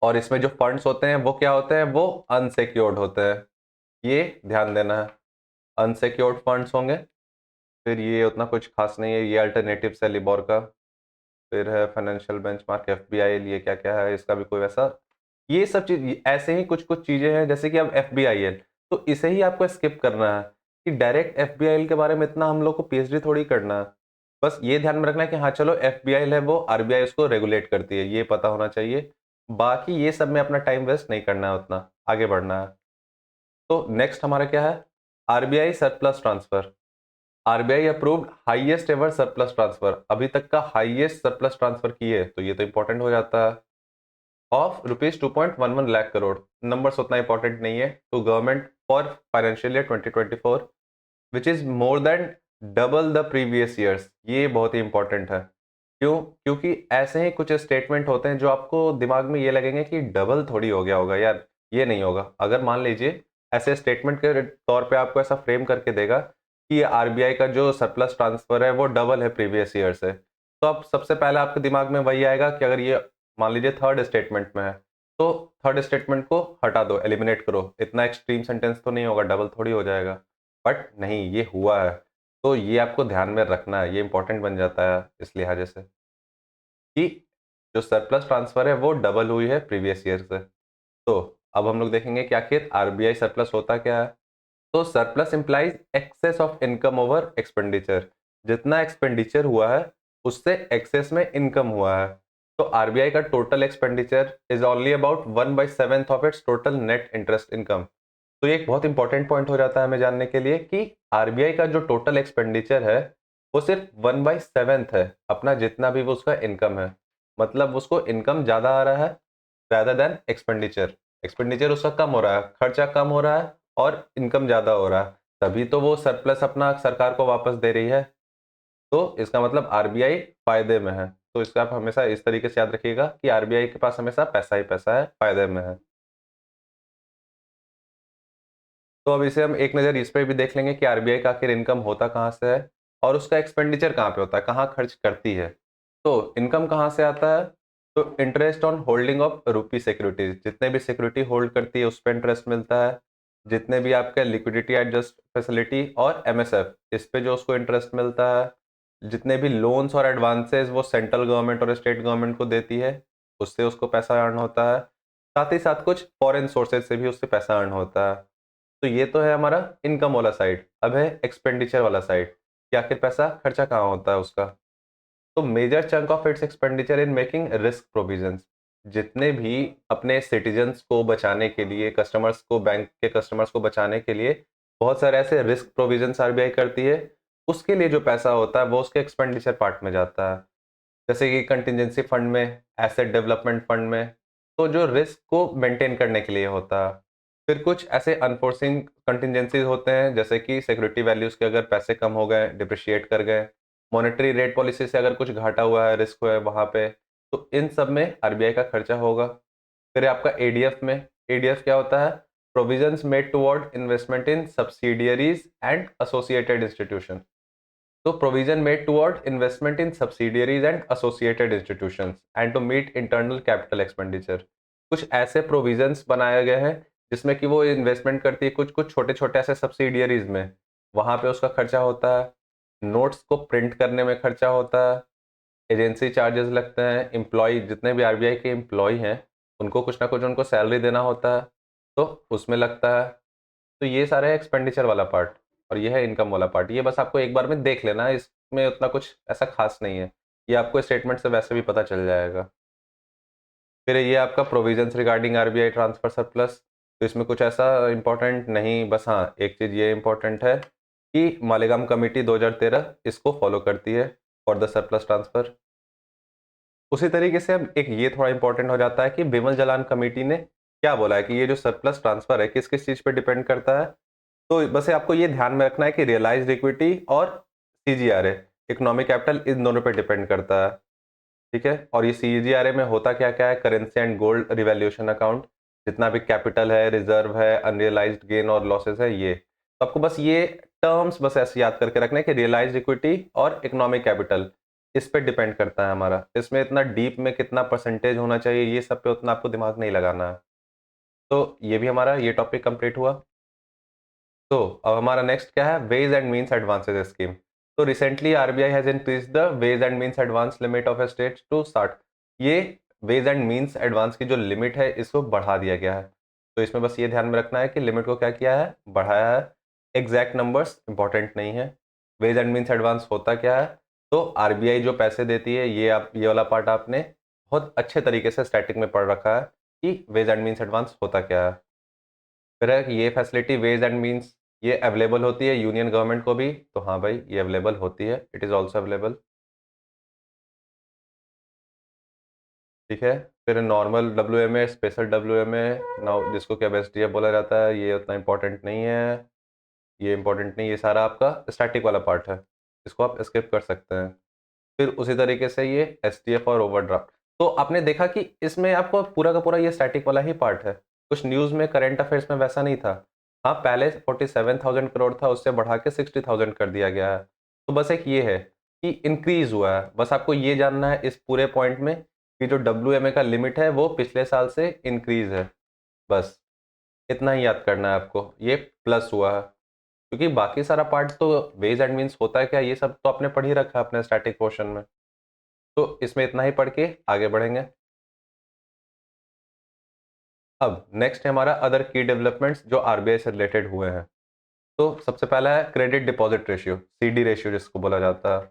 और इसमें जो फंड्स होते हैं वो क्या होते हैं? वो अनसिक्योर्ड होते हैं। ये ध्यान देना है, अनसिक्योर्ड फंड्स होंगे। फिर ये उतना कुछ खास नहीं है, ये अल्टरनेटिव है लिबोर का। फिर है फाइनेंशियल बेंचमार्क, एफबीआई, ये क्या क्या है इसका भी कोई वैसा, ये सब चीज ऐसे ही कुछ कुछ चीजें हैं। जैसे कि अब एफबीआईएल, तो इसे ही आपको स्किप करना है कि डायरेक्ट एफबीआईएल के बारे में इतना हम लोग को पीएचडी थोड़ी करना है। बस ये ध्यान में रखना है कि हाँ चलो एफबीआईएल है, वो आरबीआई उसको रेगुलेट करती है, ये पता होना चाहिए। बाकी ये सब में अपना टाइम वेस्ट नहीं करना है, उतना आगे बढ़ना है। तो नेक्स्ट हमारा क्या है, RBI surplus transfer. RBI approved highest ever surplus transfer, अभी तक का हाईएस्ट सरप्लस ट्रांसफर किए, तो ये तो इंपॉर्टेंट हो जाता है, of rupees 2.11 lakh crore. Numbers उतना इंपॉर्टेंट नहीं है to government for financial year 2024, which is more than double the previous years. ये बहुत ही इंपॉर्टेंट है। क्यों? क्योंकि ऐसे ही कुछ स्टेटमेंट होते हैं जो आपको दिमाग में ये लगेंगे कि डबल थोड़ी हो गया होगा यार, ये नहीं होगा। अगर मान लीजिए ऐसे स्टेटमेंट के तौर पे आपको ऐसा फ्रेम करके देगा कि आरबीआई का जो सरप्लस ट्रांसफर है वो डबल है प्रीवियस ईयर से, तो अब सबसे पहले आपके दिमाग में वही आएगा कि अगर ये मान लीजिए थर्ड स्टेटमेंट में है, तो थर्ड स्टेटमेंट को हटा दो, एलिमिनेट करो, इतना एक्सट्रीम सेंटेंस तो नहीं होगा, डबल थोड़ी हो जाएगा। बट नहीं, ये हुआ है, तो ये आपको ध्यान में रखना है, ये इंपॉर्टेंट बन जाता है इस लिहाजे से कि जो सरप्लस ट्रांसफर है वो डबल हुई है प्रीवियस ईयर से। तो अब हम लोग देखेंगे कि आखिर आरबीआई सरप्लस होता क्या है। तो surplus implies excess of income over expenditure, जितना एक्सपेंडिचर हुआ है उससे एक्सेस में इनकम हुआ है। तो आरबीआई का total expenditure is only about 1/7 of its total net interest income. तो ये एक बहुत इंपॉर्टेंट पॉइंट हो जाता है हमें जानने के लिए कि आरबीआई का जो टोटल एक्सपेंडिचर है वो सिर्फ 1/7 है अपना जितना भी वो उसका इनकम है। मतलब उसको इनकम ज्यादा आ रहा है rather देन एक्सपेंडिचर। एक्सपेंडिचर उसका कम हो रहा है, खर्चा कम हो रहा है और इनकम ज्यादा हो रहा है, तभी तो वो सरप्लस अपना सरकार को वापस दे रही है। तो इसका मतलब आरबीआई फायदे में है। तो इसका आप हमेशा इस तरीके से याद रखिएगा कि आरबीआई के पास हमेशा पैसा ही पैसा है, फायदे में है। तो अब इसे हम एक नज़र इस पे भी देख लेंगे कि आरबीआई का आखिर इनकम होता कहाँ से है और उसका एक्सपेंडिचर कहाँ पे होता है, कहाँ खर्च करती है। तो इनकम कहाँ से आता है, तो interest on holding of rupee securities, जितने भी सिक्योरिटी होल्ड करती है उस पर इंटरेस्ट मिलता है। जितने भी आपके लिक्विडिटी एडजस्ट फैसिलिटी और एमएसएफ, इस पे जो उसको इंटरेस्ट मिलता है। जितने भी लोन्स और एडवांसेस वो सेंट्रल गवर्नमेंट और स्टेट गवर्नमेंट को देती है, उससे उसको पैसा अर्न होता है। साथ ही साथ कुछ फॉरेन सोर्सेज से भी उससे पैसा अर्न होता है। तो ये तो है हमारा इनकम वाला साइड। अब है एक्सपेंडिचर वाला साइड कि आखिर पैसा खर्चा कहाँ होता है उसका। तो major chunk of its expenditure in making risk provisions, जितने भी अपने सिटीजन्स को बचाने के लिए, कस्टमर्स को, बैंक के कस्टमर्स को बचाने के लिए बहुत सारे ऐसे रिस्क प्रोविजंस आरबीआई करती है, उसके लिए जो पैसा होता है वो उसके एक्सपेंडिचर पार्ट में जाता है। जैसे कि कंटिजेंसी फंड में, एसेट डेवलपमेंट फंड में, तो जो रिस्क को मेंटेन करने के लिए होता है। फिर कुछ ऐसे अनफोर्सिंग कंटिजेंसीज होते हैं, जैसे कि सिक्योरिटी वैल्यूज के अगर पैसे कम हो गए, डिप्रिशिएट कर गए, मॉनेटरी रेट पॉलिसी से अगर कुछ घाटा हुआ है, रिस्क हुआ है वहां पे, तो इन सब में आरबीआई का खर्चा होगा। फिर आपका एडीएफ में, एडीएफ क्या होता है, provisions made toward investment in subsidiaries and associated institution. तो provision made toward investment in subsidiaries and associated institutions and to meet internal capital expenditure. कुछ ऐसे प्रोविजंस बनाए गए हैं जिसमें कि वो इन्वेस्टमेंट करती है कुछ कुछ छोटे छोटे ऐसे सब्सिडियरीज में, वहां पे उसका खर्चा होता है। नोट्स को प्रिंट करने में खर्चा होता है। एजेंसी चार्जेस लगते हैं, एम्प्लॉय जितने भी आरबीआई के एम्प्लॉय हैं उनको कुछ ना कुछ उनको सैलरी देना होता है, तो उसमें लगता है। तो ये सारे है एक्सपेंडिचर वाला पार्ट और ये है इनकम वाला पार्ट। ये बस आपको एक बार में देख लेना है, इसमें उतना कुछ ऐसा खास नहीं है, ये आपको स्टेटमेंट से वैसे भी पता चल जाएगा। फिर ये आपका provisions regarding RBI transfer surplus, तो इसमें कुछ ऐसा इंपॉर्टेंट नहीं, बस हाँ एक चीज़ ये इंपॉर्टेंट है कि मालेगाम कमेटी 2013 इसको फॉलो करती है फॉर द सरप्लस ट्रांसफर। उसी तरीके से अब एक ये थोड़ा इंपॉर्टेंट हो जाता है कि बिमल जलान कमेटी ने क्या बोला है कि ये जो सरप्लस ट्रांसफर है किस किस चीज़ पे डिपेंड करता है। तो बस ये आपको ये ध्यान में रखना है कि रियलाइज्ड इक्विटी और सीजीआरए, इकोनॉमिक कैपिटल, इन दोनों पे डिपेंड करता है। ठीक है, और ये सीजीआरए में होता क्या क्या है, currency and gold revaluation account, जितना भी कैपिटल है, रिजर्व है, अनरियलाइज्ड गेन और लॉसेस है, ये तो आपको बस ये टर्म्स बस ऐसे याद करके रखना है कि रियलाइज्ड इक्विटी और इकोनॉमिक कैपिटल इस पे डिपेंड करता है हमारा। इसमें इतना डीप में कितना परसेंटेज होना चाहिए ये सब पे उतना आपको दिमाग नहीं लगाना है। तो ये भी हमारा ये टॉपिक कंप्लीट हुआ। तो अब हमारा नेक्स्ट क्या है, ways and means advances scheme. तो recently RBI has increase the ways and means advance limit of states to 60। ये वेज एंड मीन्स एडवांस की जो लिमिट है इसको बढ़ा दिया गया है। तो इसमें बस ये ध्यान में रखना है कि लिमिट को क्या किया है, बढ़ाया है। एग्जैक्ट नंबर्स इंपॉर्टेंट नहीं है। वेज एंड मीन्स एडवांस होता क्या है, तो आरबीआई जो पैसे देती है, ये आप ये वाला पार्ट आपने बहुत अच्छे तरीके से स्टैटिक में पढ़ रखा है कि वेज एंड मीन्स एडवांस होता क्या है। फिर है कि ये फैसिलिटी वेज एंड मीन्स ये अवेलेबल होती है यूनियन गवर्नमेंट को भी, तो हाँ भाई ये अवेलेबल होती है, इट इज़ ऑल्सो अवेलेबल। ठीक है। फिर normal W M A, special W M A, now जिसको क्या एस डी एफ बोला जाता है, ये उतना इंपॉर्टेंट नहीं है। ये इंपॉर्टेंट नहीं, ये सारा आपका स्टैटिक वाला पार्ट है, इसको आप स्किप कर सकते हैं। फिर उसी तरीके से ये एस टी एफ और ओवरड्राफ्ट। तो आपने देखा कि इसमें आपको पूरा का पूरा ये स्टैटिक वाला ही पार्ट है। कुछ न्यूज़ में करंट अफेयर्स में वैसा नहीं था। हाँ, पहले 47,000 करोड़ था, उससे बढ़ा के 60,000 कर दिया गया है। तो बस एक ये है कि इंक्रीज हुआ है, बस आपको ये जानना है इस पूरे पॉइंट में कि जो डब्ल्यू एम ए का लिमिट है वो पिछले साल से इंक्रीज है। बस इतना ही याद करना है आपको, ये प्लस हुआ है। क्योंकि बाकी सारा पार्ट तो वेज एंड मीन्स होता है क्या, ये सब तो आपने पढ़ ही रखा है अपने स्टैटिक पोर्शन में। तो इसमें इतना ही पढ़ के आगे बढ़ेंगे। अब नेक्स्ट है हमारा अदर की डेवलपमेंट्स जो आरबीआई से रिलेटेड हुए हैं। तो सबसे पहला है credit deposit ratio, CD ratio जिसको बोला जाता है।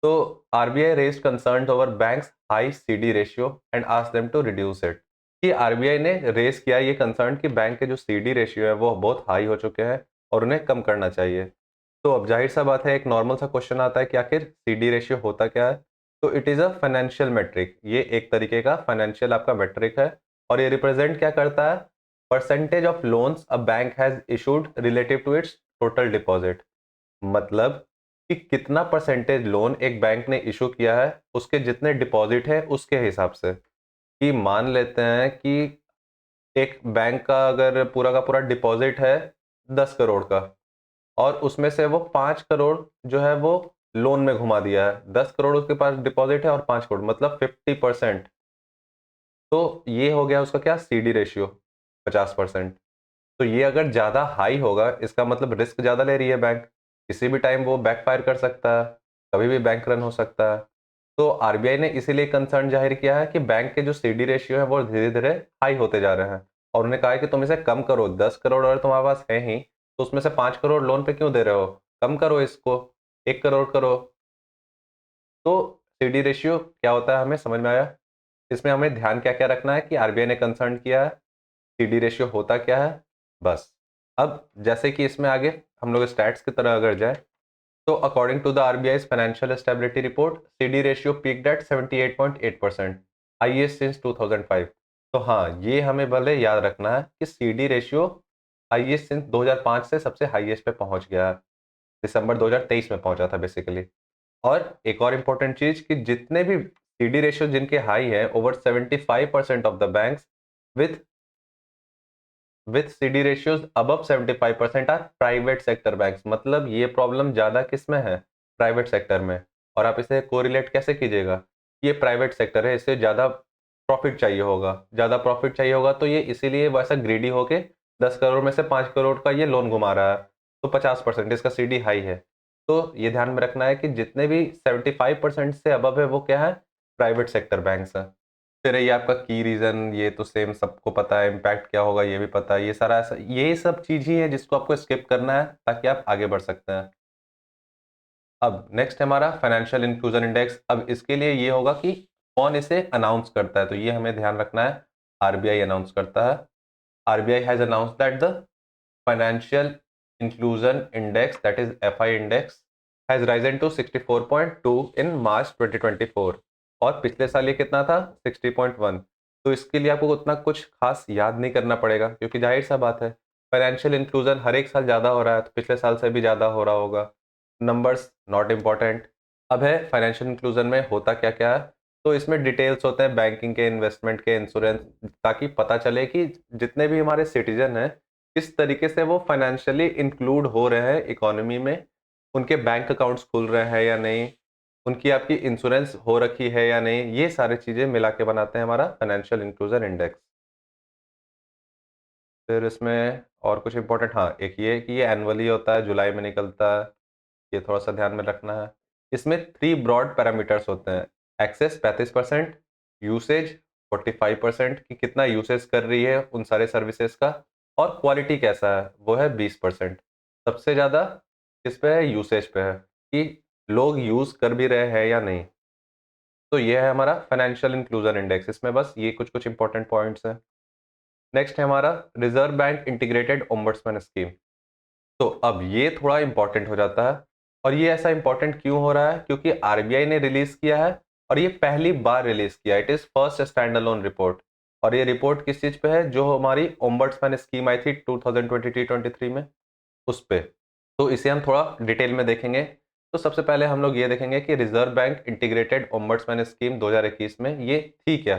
तो RBI raised concerns over banks high CD ratio and asked them to reduce it. कि आरबीआई ने रेज किया ये कंसर्न कि बैंक के जो सीडी रेशियो है वो बहुत हाई हो चुके हैं और उन्हें कम करना चाहिए। तो अब जाहिर सा बात है, एक नॉर्मल सा क्वेश्चन आता है कि आखिर सीडी रेशियो होता क्या है। तो it is a financial metric, ये एक तरीके का फाइनेंशियल आपका मेट्रिक है। और ये रिप्रेजेंट क्या करता है, percentage of loans a bank has issued relative to its total deposit. मतलब कि कितना परसेंटेज लोन एक बैंक ने इशू किया है उसके जितने डिपॉजिट है उसके हिसाब से। कि मान लेते हैं कि एक बैंक का अगर पूरा का पूरा डिपॉजिट है 10 करोड़ का, और उसमें से वो 5 करोड़ जो है वो लोन में घुमा दिया है, 10 करोड़ उसके पास डिपॉजिट है और 5 करोड़ मतलब 50%। तो ये हो गया उसका क्या, सीडी रेशियो 50%। तो ये अगर ज़्यादा हाई होगा इसका मतलब रिस्क ज़्यादा ले रही है बैंक, किसी भी टाइम वो बैकफायर कर सकता है, कभी भी बैंक रन हो सकता है। तो आरबीआई ने इसीलिए कंसर्न जाहिर किया है कि बैंक के जो सीडी रेशियो है वो धीरे धीरे हाई होते जा रहे हैं। और उन्होंने कहा है कि तुम इसे कम करो, 10 करोड़ और तुम्हारे पास है ही, तो उसमें से 5 करोड़ लोन पे क्यों दे रहे हो, कम करो इसको, 1 करोड़ करो। तो सीडी रेशियो क्या होता है हमें समझ में आया। इसमें हमें ध्यान क्या क्या रखना है कि आरबीआई ने कंसर्न किया है, सीडी रेशियो होता क्या है, बस। अब जैसे कि इसमें आगे हम लोग स्टैट्स की तरह अगर जाए, तो according to the RBI's financial stability report, CD ratio peaked at 78.8%, highest since 2005। तो हाँ, ये हमें भले याद रखना है कि सीडी रेशियो हाईएस्ट सिंस 2005 से सबसे हाईएस्ट पे पहुंच गया है, दिसंबर 2023 में पहुंचा था बेसिकली। और एक और इम्पोर्टेंट चीज कि जितने भी सीडी रेशियो जिनके हाई है, over 75% of the banks with CD ratios above 75% are private sector banks. मतलब ये प्रॉब्लम ज़्यादा किस में है, प्राइवेट सेक्टर में। और आप इसे कोरिलेट कैसे कीजिएगा, ये प्राइवेट सेक्टर है, इससे ज़्यादा प्रॉफिट चाहिए होगा, ज़्यादा प्रॉफिट चाहिए होगा, तो ये इसीलिए वैसा ग्रीडी होके 10 करोड़ में से 5 करोड़ का ये लोन घुमा रहा है। तो 50% इसका CD हाई है। तो ये ध्यान में रखना है कि जितने भी 75% से अबव है वो क्या है, प्राइवेट सेक्टर बैंक्स हैं। फिर ये आपका की रीजन, ये तो सेम सबको पता है, इम्पैक्ट क्या होगा ये भी पता है, ये सारा ऐसा ये सब चीज ही है जिसको आपको स्किप करना है ताकि आप आगे बढ़ सकते हैं। अब नेक्स्ट है हमारा फाइनेंशियल इंक्लूजन इंडेक्स। अब इसके लिए ये होगा कि कौन इसे अनाउंस करता है, तो ये हमें ध्यान रखना है, आरबीआई अनाउंस करता है। RBI has announce that the financial inclusion index, that is FI index, has risen to 64.2 in March 2024। और पिछले साल ये कितना था, 60.1। तो इसके लिए आपको उतना कुछ खास याद नहीं करना पड़ेगा, क्योंकि जाहिर सा बात है फाइनेंशियल इंक्लूजन हर एक साल ज़्यादा हो रहा है, तो पिछले साल से भी ज़्यादा हो रहा होगा। Numbers not important. अब है फाइनेंशियल इंक्लूजन में होता क्या क्या है। तो इसमें डिटेल्स होते हैं बैंकिंग के, इन्वेस्टमेंट के, इंश्योरेंस, ताकि पता चले कि जितने भी हमारे सिटीजन हैं किस तरीके से वो फाइनेंशियली इंक्लूड हो रहे हैं इकोनॉमी में, उनके बैंक अकाउंट्स खुल रहे हैं या नहीं, उनकी आपकी इंश्योरेंस हो रखी है या नहीं, ये सारी चीज़ें मिला के बनाते हैं हमारा फाइनेंशियल इंक्लूजन इंडेक्स। फिर इसमें और कुछ इंपॉर्टेंट, हाँ एक ये कि ये एनुअली होता है, जुलाई में निकलता है। ये थोड़ा सा ध्यान में रखना है। इसमें 3 ब्रॉड पैरामीटर्स होते हैं, एक्सेस 35%, यूसेज 45% कि कितना यूसेज कर रही है उन सारे सर्विसेज का, और क्वालिटी कैसा है वो है 20%। सबसे ज़्यादा किस पे है? यूसेज पे है, कि लोग यूज़ कर भी रहे हैं या नहीं। तो ये है हमारा फाइनेंशियल इंक्लूजन इंडेक्स, इसमें बस ये कुछ कुछ इंपॉर्टेंट पॉइंट्स हैं। नेक्स्ट है हमारा reserve bank integrated ombudsman scheme. तो अब ये थोड़ा इंपॉर्टेंट हो जाता है, और ये ऐसा इंपॉर्टेंट क्यों हो रहा है? क्योंकि आरबीआई ने रिलीज किया है, और ये पहली बार रिलीज किया, it is first stand alone report. और ये रिपोर्ट किस चीज पे है? जो हमारी ओम्बड्समैन स्कीम आई थी 2022-23 में, उस पे। तो इसे हम थोड़ा डिटेल में देखेंगे। तो सबसे पहले हम लोग ये देखेंगे कि reserve bank integrated ombudsman scheme 2021 में ये थी क्या।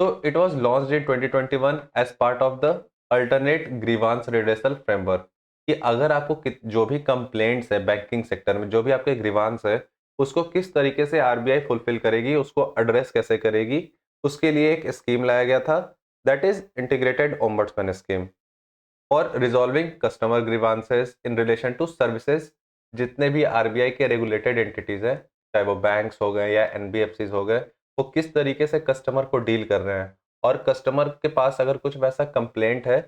तो it was launched in 2021 as part of the alternate grievance redressal framework, कि अगर आपको जो भी कंप्लेंट्स है बैंकिंग सेक्टर में, जो भी आपके ग्रीवांस है, उसको किस तरीके से आरबीआई फुलफिल करेगी, उसको एड्रेस कैसे करेगी, उसके लिए एक स्कीम लाया गया था, that is integrated ombudsman scheme for resolving customer grievances in relation to services. जितने भी आरबीआई के रेगुलेटेड एंटिटीज हैं, चाहे वो बैंक्स हो गए या एनबीएफसीज हो गए, वो किस तरीके से कस्टमर को डील कर रहे हैं, और कस्टमर के पास अगर कुछ वैसा कंप्लेंट है,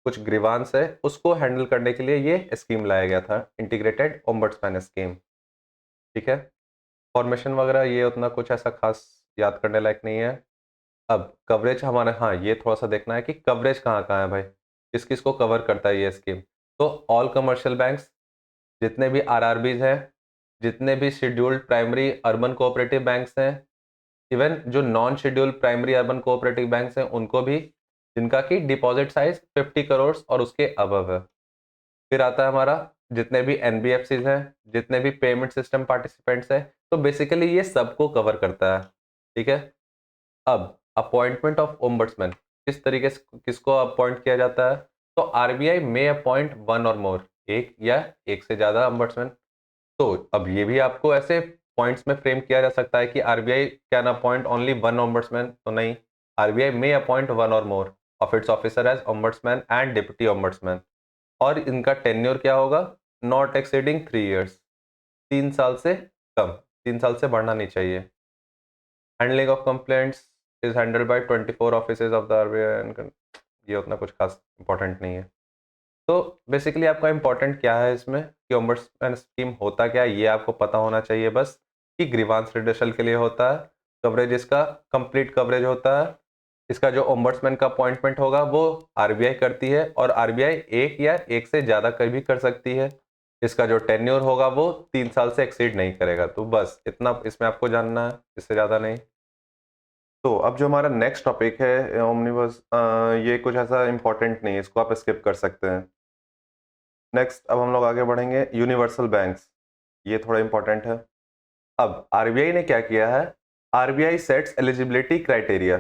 कुछ ग्रीवांस है, उसको हैंडल करने के लिए ये स्कीम लाया गया था, इंटीग्रेटेड ओम्बड्समैन स्कीम। ठीक है, फॉर्मेशन वगैरह ये उतना कुछ ऐसा खास याद करने लायक नहीं है। अब कवरेज हमारा, हाँ ये थोड़ा सा देखना है कि कवरेज कहाँ कहाँ है भाई, किस किस को कवर करता है ये स्कीम। तो ऑल कमर्शियल बैंक्स, जितने भी आरआरबीज हैं, जितने भी scheduled primary urban cooperative banks हैं, इवन जो non scheduled primary urban cooperative banks हैं उनको भी, जिनका कि डिपॉजिट साइज 50 करोड़ और उसके अबव है। फिर आता है हमारा जितने भी एनबीएफसीज हैं, जितने भी पेमेंट सिस्टम पार्टिसिपेंट्स हैं, तो बेसिकली ये सबको कवर करता है। ठीक है, अब अपॉइंटमेंट ऑफ ओम्बड्समैन, किस तरीके से किसको अपॉइंट किया जाता है? तो आरबीआई में अपॉइंट वन और मोर, एक या एक से ज्यादा ओम्बड्समैन। तो अब ये भी आपको ऐसे पॉइंट्स में फ्रेम किया जा सकता है कि RBI can appoint only one ombudsman, तो नहीं, आरबीआई में अपॉइंट वन और more of its officer as ombudsman and deputy ombudsman. और इनका टेन्योर क्या होगा? नॉट एक्सीडिंग 3 years, 3 साल से कम, 3 साल से बढ़ना नहीं चाहिए। Handling of complaints is handled by 24 offices of the RBI. ये उतना कुछ खास इंपॉर्टेंट नहीं है। तो बेसिकली आपका इंपॉर्टेंट क्या है इसमें, कि ओम्बड्समैन स्कीम होता क्या है, ये आपको पता होना चाहिए बस, कि ग्रीवांस रिड्रेसल के लिए होता है, कवरेज इसका कंप्लीट कवरेज होता है, इसका जो ओम्बड्समैन का अपॉइंटमेंट होगा वो आरबीआई करती है, और आरबीआई एक या एक से ज़्यादा कभी कर सकती है, इसका जो टेन्योर होगा वो 3 साल से एक्सीड नहीं करेगा। तो बस इतना इसमें आपको जानना है, इससे ज़्यादा नहीं। तो अब जो हमारा नेक्स्ट टॉपिक है ओमनिबस, ये कुछ ऐसा इंपॉर्टेंट नहीं है, इसको आप स्किप कर सकते हैं। नेक्स्ट अब हम लोग आगे बढ़ेंगे, यूनिवर्सल बैंक्स, ये थोड़ा इंपॉर्टेंट है। अब आरबीआई ने क्या किया है? RBI sets eligibility criteria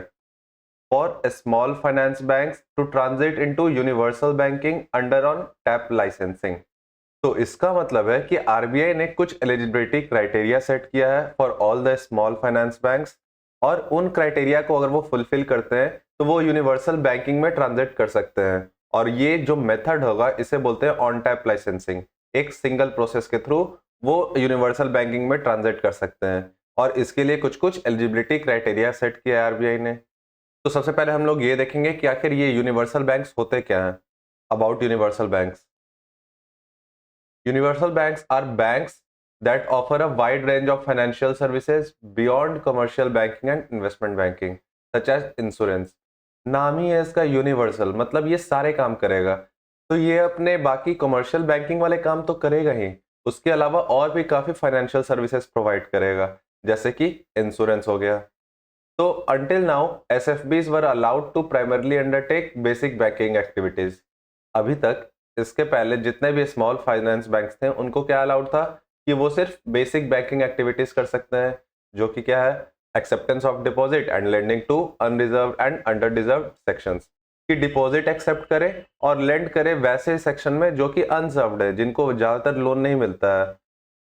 for small finance banks to transit into universal banking under on tap licensing. तो इसका मतलब है कि आरबीआई ने कुछ एलिजिबिलिटी क्राइटेरिया सेट किया है for all the small finance banks, और उन क्राइटेरिया को अगर वो फुलफिल करते हैं तो वो यूनिवर्सल बैंकिंग में ट्रांजिट कर सकते हैं। और ये जो मेथड होगा इसे बोलते हैं ऑन टैप लाइसेंसिंग, एक सिंगल प्रोसेस के थ्रू वो यूनिवर्सल बैंकिंग में ट्रांजिट कर सकते हैं, और इसके लिए कुछ कुछ एलिजिबिलिटी क्राइटेरिया सेट किया है आरबीआई ने। तो सबसे पहले हम लोग ये देखेंगे कि आखिर ये यूनिवर्सल बैंक्स होते क्या हैं। About universal banks, universal banks are banks that offer a wide range of financial services beyond commercial banking and investment banking, such as insurance। नाम ही है इसका यूनिवर्सल, मतलब ये सारे काम करेगा। तो ये अपने बाकी कमर्शियल बैंकिंग वाले काम तो करेगा ही, उसके अलावा और भी काफ़ी फाइनेंशियल सर्विसेज प्रोवाइड करेगा, जैसे कि इंश्योरेंस हो गया। तो until now SFBs were allowed to primarily undertake basic banking activities। अभी तक इसके पहले जितने भी स्मॉल फाइनेंस बैंक्स थे उनको क्या अलाउड था, कि वो सिर्फ बेसिक बैंकिंग एक्टिविटीज कर सकते हैं, जो कि क्या है, acceptance of deposit and lending to unreserved and under deserve sections, कि डिपॉजिट एक्सेप्ट करे और लेंड करे वैसे सेक्शन में जो कि अनसर्व्ड है, जिनको ज़्यादातर लोन नहीं मिलता है,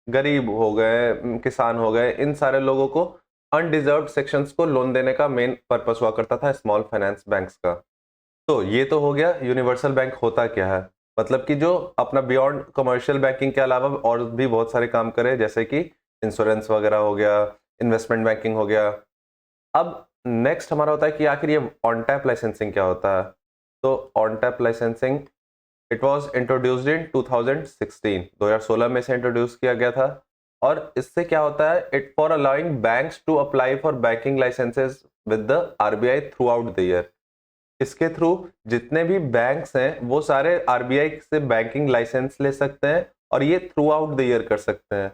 गरीब हो गए, किसान हो गए, इन सारे लोगों को अनडिजर्व सेक्शंस को लोन देने का मेन पर्पस हुआ करता था स्मॉल फाइनेंस बैंक्स का। तो ये तो हो गया यूनिवर्सल बैंक होता क्या है। मतलब कि जो अपना बियॉन्ड कमर्शियल बैंकिंग के अलावा और भी बहुत सारे काम करे, जैसे कि इंश्योरेंस वगैरह हो गया, इन्वेस्टमेंट बैंकिंग हो गया। अब नेक्स्ट हमारा होता है कि आखिर ये ऑन टैप लाइसेंसिंग क्या होता है। तो on tap licensing it was introduced in 2016 में इसे इंट्रोड्यूस किया गया था। और इससे क्या होता है, it for allowing banks to apply for banking licenses with the RBI throughout the year. इसके थ्रू जितने भी बैंक्स हैं वो सारे आरबीआई से बैंकिंग लाइसेंस ले सकते हैं और ये थ्रू आउट द ईयर कर सकते हैं।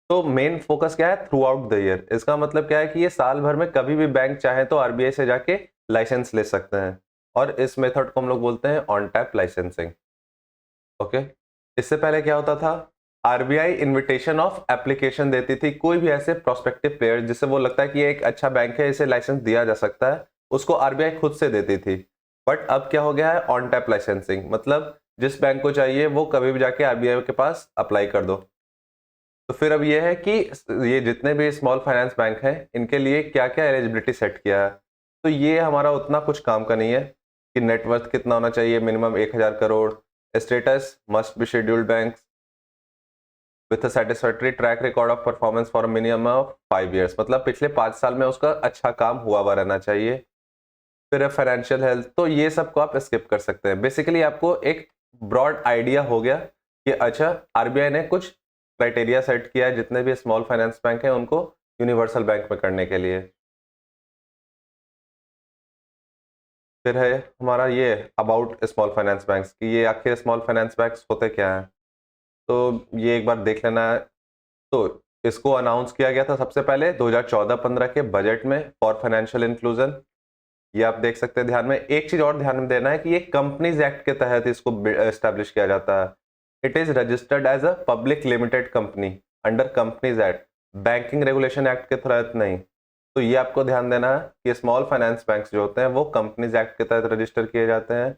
तो मेन फोकस क्या है, थ्रू आउट द ईयर। इसका मतलब क्या है कि ये साल भर में कभी भी बैंक चाहे तो आरबीआई से जाके लाइसेंस ले सकते हैं। और इस मेथड को हम लोग बोलते हैं ऑन टैप लाइसेंसिंग। ओके। इससे पहले क्या होता था, आरबीआई इनविटेशन ऑफ एप्लीकेशन देती थी कोई भी ऐसे प्रोस्पेक्टिव प्लेयर जिससे वो लगता है कि ये एक अच्छा बैंक है, इसे लाइसेंस दिया जा सकता है, उसको आरबीआई खुद से देती थी। बट अब क्या हो गया है, ऑन टैप लाइसेंसिंग, मतलब जिस बैंक को चाहिए वो कभी भी जाके आरबीआई के पास अप्लाई कर दो। तो फिर अब ये है कि ये जितने भी स्मॉल फाइनेंस बैंक हैं इनके लिए क्या क्या एलिजिबिलिटी सेट किया है। तो ये हमारा उतना कुछ काम का नहीं है कि नेटवर्थ कितना होना चाहिए, minimum 1,000 crore, status must be scheduled bank with a satisfactory track record of performance for minimum of 5 years, मतलब पिछले 5 साल में उसका अच्छा काम हुआ हुआ रहना चाहिए। फिर फाइनेंशियल हेल्थ, तो ये सब को आप स्किप कर सकते हैं। बेसिकली आपको एक ब्रॉड आइडिया हो गया कि अच्छा आरबीआई ने कुछ क्राइटेरिया सेट किया है जितने भी स्मॉल फाइनेंस बैंक हैं उनको यूनिवर्सल बैंक में करने के लिए। फिर है हमारा ये अबाउट स्मॉल फाइनेंस बैंक्स कि ये आखिर स्मॉल फाइनेंस बैंक्स होते क्या हैं। तो ये एक बार देख लेना है। तो इसको अनाउंस किया गया था सबसे पहले 2014-15 के बजट में फॉर फाइनेंशियल इंक्लूजन। ये आप देख सकते हैं। ध्यान में एक चीज और ध्यान में देना है कि ये कंपनीज एक्ट के तहत इसको एस्टेब्लिश किया जाता है। It is registered as a public limited company under companies act, banking regulation act के तहत नहीं। तो ये आपको ध्यान देना है कि स्मॉल फाइनेंस बैंक्स जो होते हैं वो कंपनीज एक्ट के तहत रजिस्टर किए जाते हैं।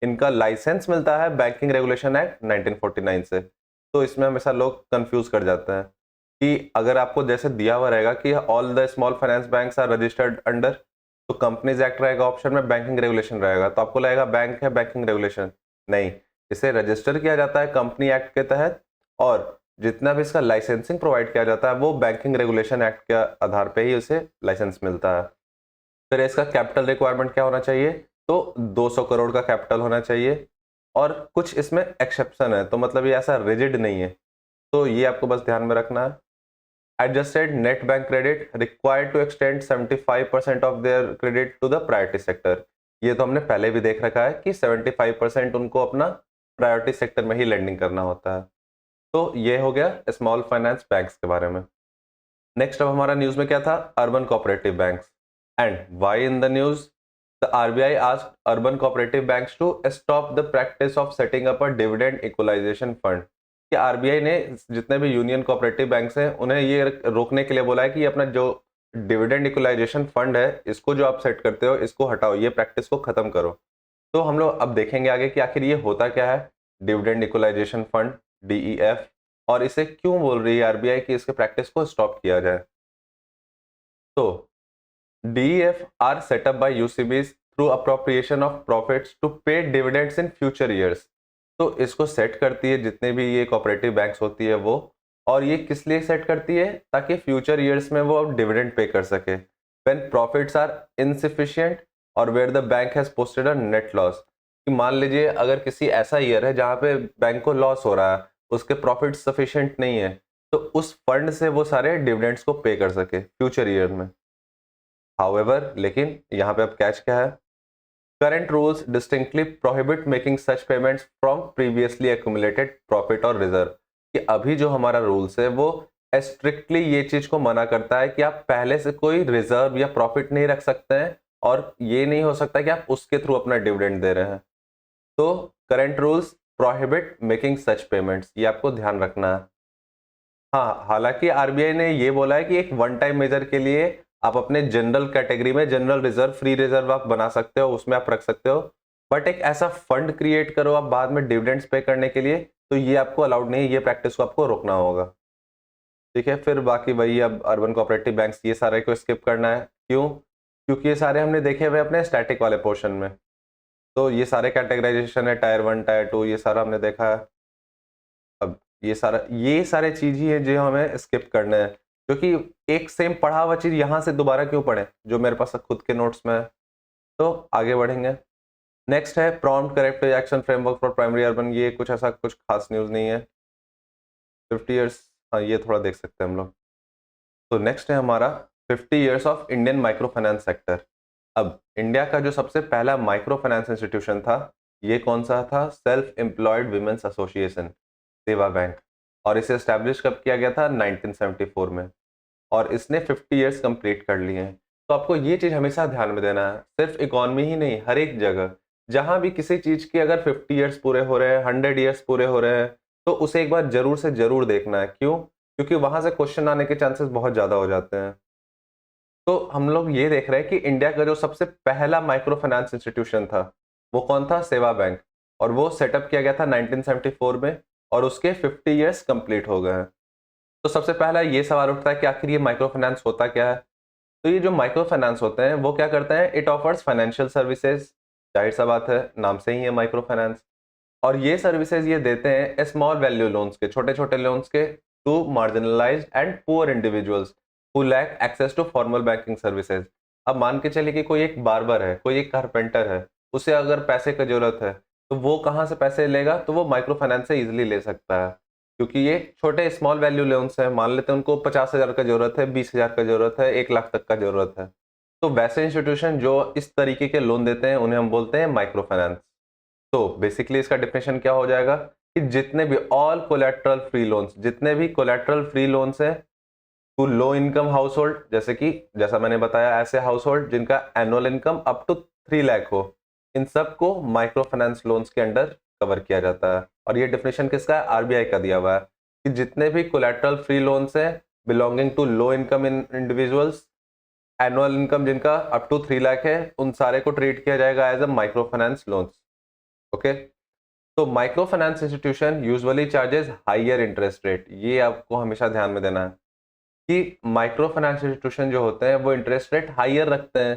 इनका लाइसेंस मिलता है बैंकिंग रेगुलेशन एक्ट 1949 से। तो इसमें हमेशा लोग कंफ्यूज कर जाते हैं कि अगर आपको जैसे दिया हुआ रहेगा कि all the small finance banks are registered under, तो कंपनीज एक्ट रहेगा ऑप्शन में, बैंकिंग रेगुलेशन रहेगा, तो आपको लगेगा बैंक है बैंकिंग रेगुलेशन। नहीं, इसे रजिस्टर किया जाता है कंपनी एक्ट के तहत और जितना भी इसका लाइसेंसिंग प्रोवाइड किया जाता है वो बैंकिंग रेगुलेशन एक्ट के आधार पे ही उसे लाइसेंस मिलता है। फिर इसका कैपिटल रिक्वायरमेंट क्या होना चाहिए, तो 200 करोड़ का कैपिटल होना चाहिए। और कुछ इसमें एक्सेप्शन है, तो मतलब ये ऐसा रिजिड नहीं है, तो ये आपको बस ध्यान में रखना है। Adjusted net bank credit required to extend 75% of their credit to the priority sector। ये तो हमने पहले भी देख रखा है कि 75% उनको अपना प्रायोरिटी सेक्टर में ही लेंडिंग करना होता है। तो ये हो गया स्मॉल फाइनेंस बैंक्स के बारे में। नेक्स्ट अब हमारा न्यूज में क्या था, urban cooperative banks. And why in the news, the RBI asked urban cooperative banks to stop the practice of setting up a dividend equalisation fund. कि आरबीआई ने जितने भी यूनियन कोऑपरेटिव बैंक्स हैं उन्हें ये रोकने के लिए बोला है कि अपना जो डिविडेंड इक्वलाइजेशन फंड है इसको जो आप सेट करते हो इसको हटाओ, ये प्रैक्टिस को खत्म करो। तो हम लोग अब देखेंगे आगे कि आखिर ये होता क्या है, डिविडेंड इक्वलाइजेशन फंड, डीईएफ, और इसे क्यों बोल रही है आरबीआई कि इसके प्रैक्टिस को स्टॉप किया जाए। तो DEF are set up by UCBs through appropriation of profits to pay dividends in future years। तो इसको सेट करती है जितने भी ये कोऑपरेटिव बैंक्स होती है वो, और ये किस लिए सेट करती है, ताकि फ्यूचर ईयर्स में वो अब डिविडेंड पे कर सके व्हेन प्रॉफिट्स आर इनसिफिशिएंट और where the bank has posted a net loss. कि मान लीजिए अगर किसी ऐसा ईयर है जहां पे बैंक को लॉस हो रहा है, उसके प्रॉफिट सफिशिएंट नहीं है, तो उस फंड से वो सारे डिविडेंड्स को पे कर सके फ्यूचर ईयर में। हाउएवर, लेकिन यहाँ पे अब कैच क्या है, current rules distinctly prohibit making such payments from previously accumulated profit और रिजर्व। कि अभी जो हमारा रूल्स है वो स्ट्रिक्टली ये चीज को मना करता है कि आप पहले से कोई रिजर्व या प्रॉफिट नहीं रख सकते हैं, और ये नहीं हो सकता कि आप उसके थ्रू अपना डिविडेंड दे रहे हैं। तो current rules prohibit making such payments, ये आपको ध्यान रखना है। हाँ, हालांकि आरबीआई ने ये बोला है कि एक वन टाइम मेजर के लिए आप अपने जनरल कैटेगरी में जनरल रिजर्व, फ्री रिजर्व आप बना सकते हो, उसमें आप रख सकते हो। बट एक ऐसा फंड क्रिएट करो आप बाद में डिविडेंड्स पे करने के लिए, तो ये आपको अलाउड नहीं है, ये प्रैक्टिस को आपको रोकना होगा। ठीक है, फिर बाकी वही, अब अर्बन कोऑपरेटिव बैंक्स ये सारे को स्किप करना है। क्यों? क्योंकि ये सारे हमने देखे हुए अपने स्टैटिक वाले पोर्शन में। तो ये सारे कैटेगराइजेशन है, टायर 1, टायर 2, ये सारा हमने देखा है। अब ये सारे चीज़ ही है जो हमें स्किप करने हैं, क्योंकि एक सेम पढ़ा हुआ चीज़ यहाँ से दोबारा क्यों पढ़ें, जो मेरे पास खुद के नोट्स में है। तो आगे बढ़ेंगे। नेक्स्ट है prompt corrective action framework for primary urban. ये कुछ ऐसा कुछ खास न्यूज़ नहीं है। 50 ईयर्स, हाँ ये थोड़ा देख सकते हैं हम लोग। तो नेक्स्ट है हमारा 50 years of Indian micro finance sector. अब इंडिया का जो सबसे पहला माइक्रो फाइनेंस इंस्टीट्यूशन था, ये कौन सा था? सेल्फ एम्प्लॉयड विमेंस एसोसिएशन, सेवा बैंक। और इसे एस्टैब्लिश कब किया गया था? 1974 में। और इसने 50 ईयर्स कंप्लीट कर लिए हैं। तो आपको ये चीज़ हमेशा ध्यान में देना है, सिर्फ इकोनॉमी ही नहीं, हर एक जगह जहाँ भी किसी चीज़ के अगर 50 ईयर्स पूरे हो रहे हैं, 100 ईयर्स पूरे हो रहे हैं, तो उसे एक बार जरूर से जरूर देखना है। क्यों? क्योंकि वहां से क्वेश्चन आने के चांसेस बहुत ज़्यादा हो जाते हैं। तो हम लोग ये देख रहे हैं कि इंडिया का जो सबसे पहला माइक्रो फाइनेंस इंस्टीट्यूशन था, वो कौन था? सेवा बैंक। और वो सेटअप किया गया था 1974 में, और उसके 50 ईयर्स कंप्लीट हो गए हैं। तो सबसे पहला ये सवाल उठता है कि आखिर ये माइक्रो फाइनेंस होता क्या है? तो ये जो माइक्रो फाइनेंस होते हैं वो क्या करते हैं? इट ऑफर्स फाइनेंशियल सर्विसेज, जाहिर सा बात है, नाम से ही है माइक्रो फाइनेंस। और ये सर्विसेज ये देते हैं स्मॉल वैल्यू लोन्स के, छोटे छोटे लोन्स के, to marginalised and poor individuals who lack access to formal banking services. अब मान के चलिए कि कोई एक बार्बर है, कोई एक कारपेंटर है, उसे अगर पैसे की जरूरत है, तो वो कहाँ से पैसे लेगा? तो वो माइक्रो फाइनेंस से इजिली ले सकता है, क्योंकि ये छोटे स्मॉल वैल्यू लोन्स हैं। मान लेते हैं उनको 50,000 का जरूरत है, 20,000 का जरूरत है, 1 लाख तक का जरूरत है। तो वैसे इंस्टीट्यूशन जो इस तरीके के लोन देते हैं उन्हें हम बोलते हैं माइक्रो फाइनेंस। तो बेसिकली इसका डेफिनेशन क्या हो जाएगा कि जितने भी ऑल कोलैटरल फ्री लोन्स, जितने भी कोलैटरल फ्री लोन्स हैं to low income household, जैसे कि जैसा मैंने बताया, ऐसे हाउस होल्ड जिनका annual income up to 3 lakh हो, इन सब को माइक्रो फाइनेंस लोन्स के अंडर कवर किया जाता है। और ये डेफिनेशन किसका है? आरबीआई का दिया हुआ है कि जितने भी कोलैटरल फ्री लोन्स हैं belonging to low income individuals, annual income जिनका अप टू 3 लाख है, उन सारे को ट्रीट किया जाएगा as a micro finance loans. Okay. तो micro finance institution usually charges higher interest rate. ये आपको हमेशा ध्यान में देना है कि माइक्रो फाइनेंस इंस्टीट्यूशन जो होते हैं वो इंटरेस्ट रेट हायर रखते हैं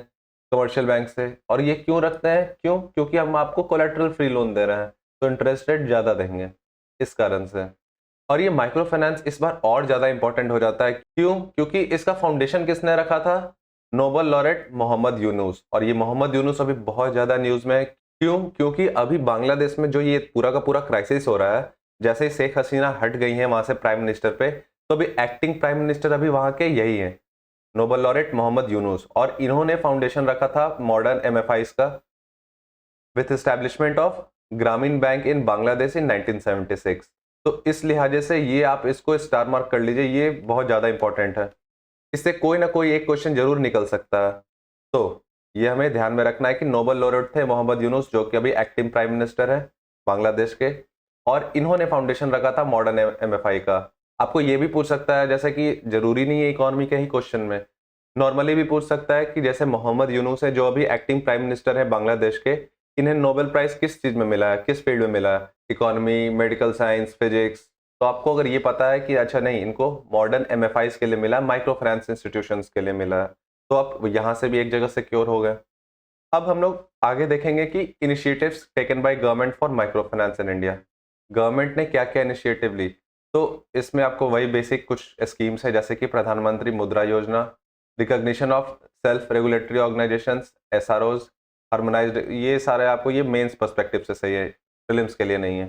कमर्शियल बैंक से। और ये क्यों रखते हैं? क्यों? क्योंकि हम आपको कोलैटरल फ्री लोन दे रहे हैं, तो इंटरेस्ट रेट ज़्यादा देंगे, इस कारण से। और ये माइक्रो फाइनेंस इस बार और ज़्यादा इंपॉर्टेंट हो जाता है। क्यों? क्योंकि इसका फाउंडेशन किसने रखा था? Nobel laureate Muhammad Yunus. और ये मोहम्मद यूनुस अभी बहुत ज़्यादा न्यूज़ में है। क्यों? क्योंकि अभी बांग्लादेश में जो ये पूरा का पूरा क्राइसिस हो रहा है, जैसे ही शेख हसीना हट गई हैं वहां से प्राइम मिनिस्टर पे, तो अभी एक्टिंग प्राइम मिनिस्टर अभी वहां के यही हैं, नोबल लॉरेट मोहम्मद यूनुस। और इन्होंने फाउंडेशन रखा था मॉडर्न एमएफआईज का विथ एस्टैब्लिशमेंट ऑफ ग्रामीण बैंक इन बांग्लादेश इन 1976। तो इस लिहाजे से ये आप इसको स्टार मार्क कर लीजिए, ये बहुत ज़्यादा इंपॉर्टेंट है। इससे कोई ना कोई एक क्वेश्चन जरूर निकल सकता है। तो ये हमें ध्यान में रखना है कि नोबल लॉरेट थे मोहम्मद यूनुस, जो कि अभी एक्टिंग प्राइम मिनिस्टर है बांग्लादेश के, और इन्होंने फाउंडेशन रखा था मॉडर्न एमएफआई का। आपको ये भी पूछ सकता है, जैसे कि जरूरी नहीं है इकोनॉमी के ही क्वेश्चन में, नॉर्मली भी पूछ सकता है कि जैसे मोहम्मद यूनुस है जो अभी एक्टिंग प्राइम मिनिस्टर है बांग्लादेश के, इन्हें नोबेल प्राइज किस चीज में मिला है, किस फील्ड में मिला है? Economy, medical science, physics. तो आपको अगर ये पता है कि अच्छा नहीं, इनको मॉडर्न एमएफआईज के लिए मिला, माइक्रो फाइनेंस इंस्टीट्यूशंस के लिए मिला है, तो आप यहाँ से भी एक जगह सिक्योर हो गए। अब हम लोग आगे देखेंगे कि initiatives taken by government for micro finance in India. Government ने क्या क्या इनिशिएटिव ली? तो इसमें आपको वही बेसिक कुछ स्कीम्स है, जैसे कि Pradhan Mantri Mudra Yojana, recognition of self regulatory organisations, SROs, harmonised. ये सारे आपको ये मेंस पर्सपेक्टिव से सही है, प्रीलिम्स के लिए नहीं है।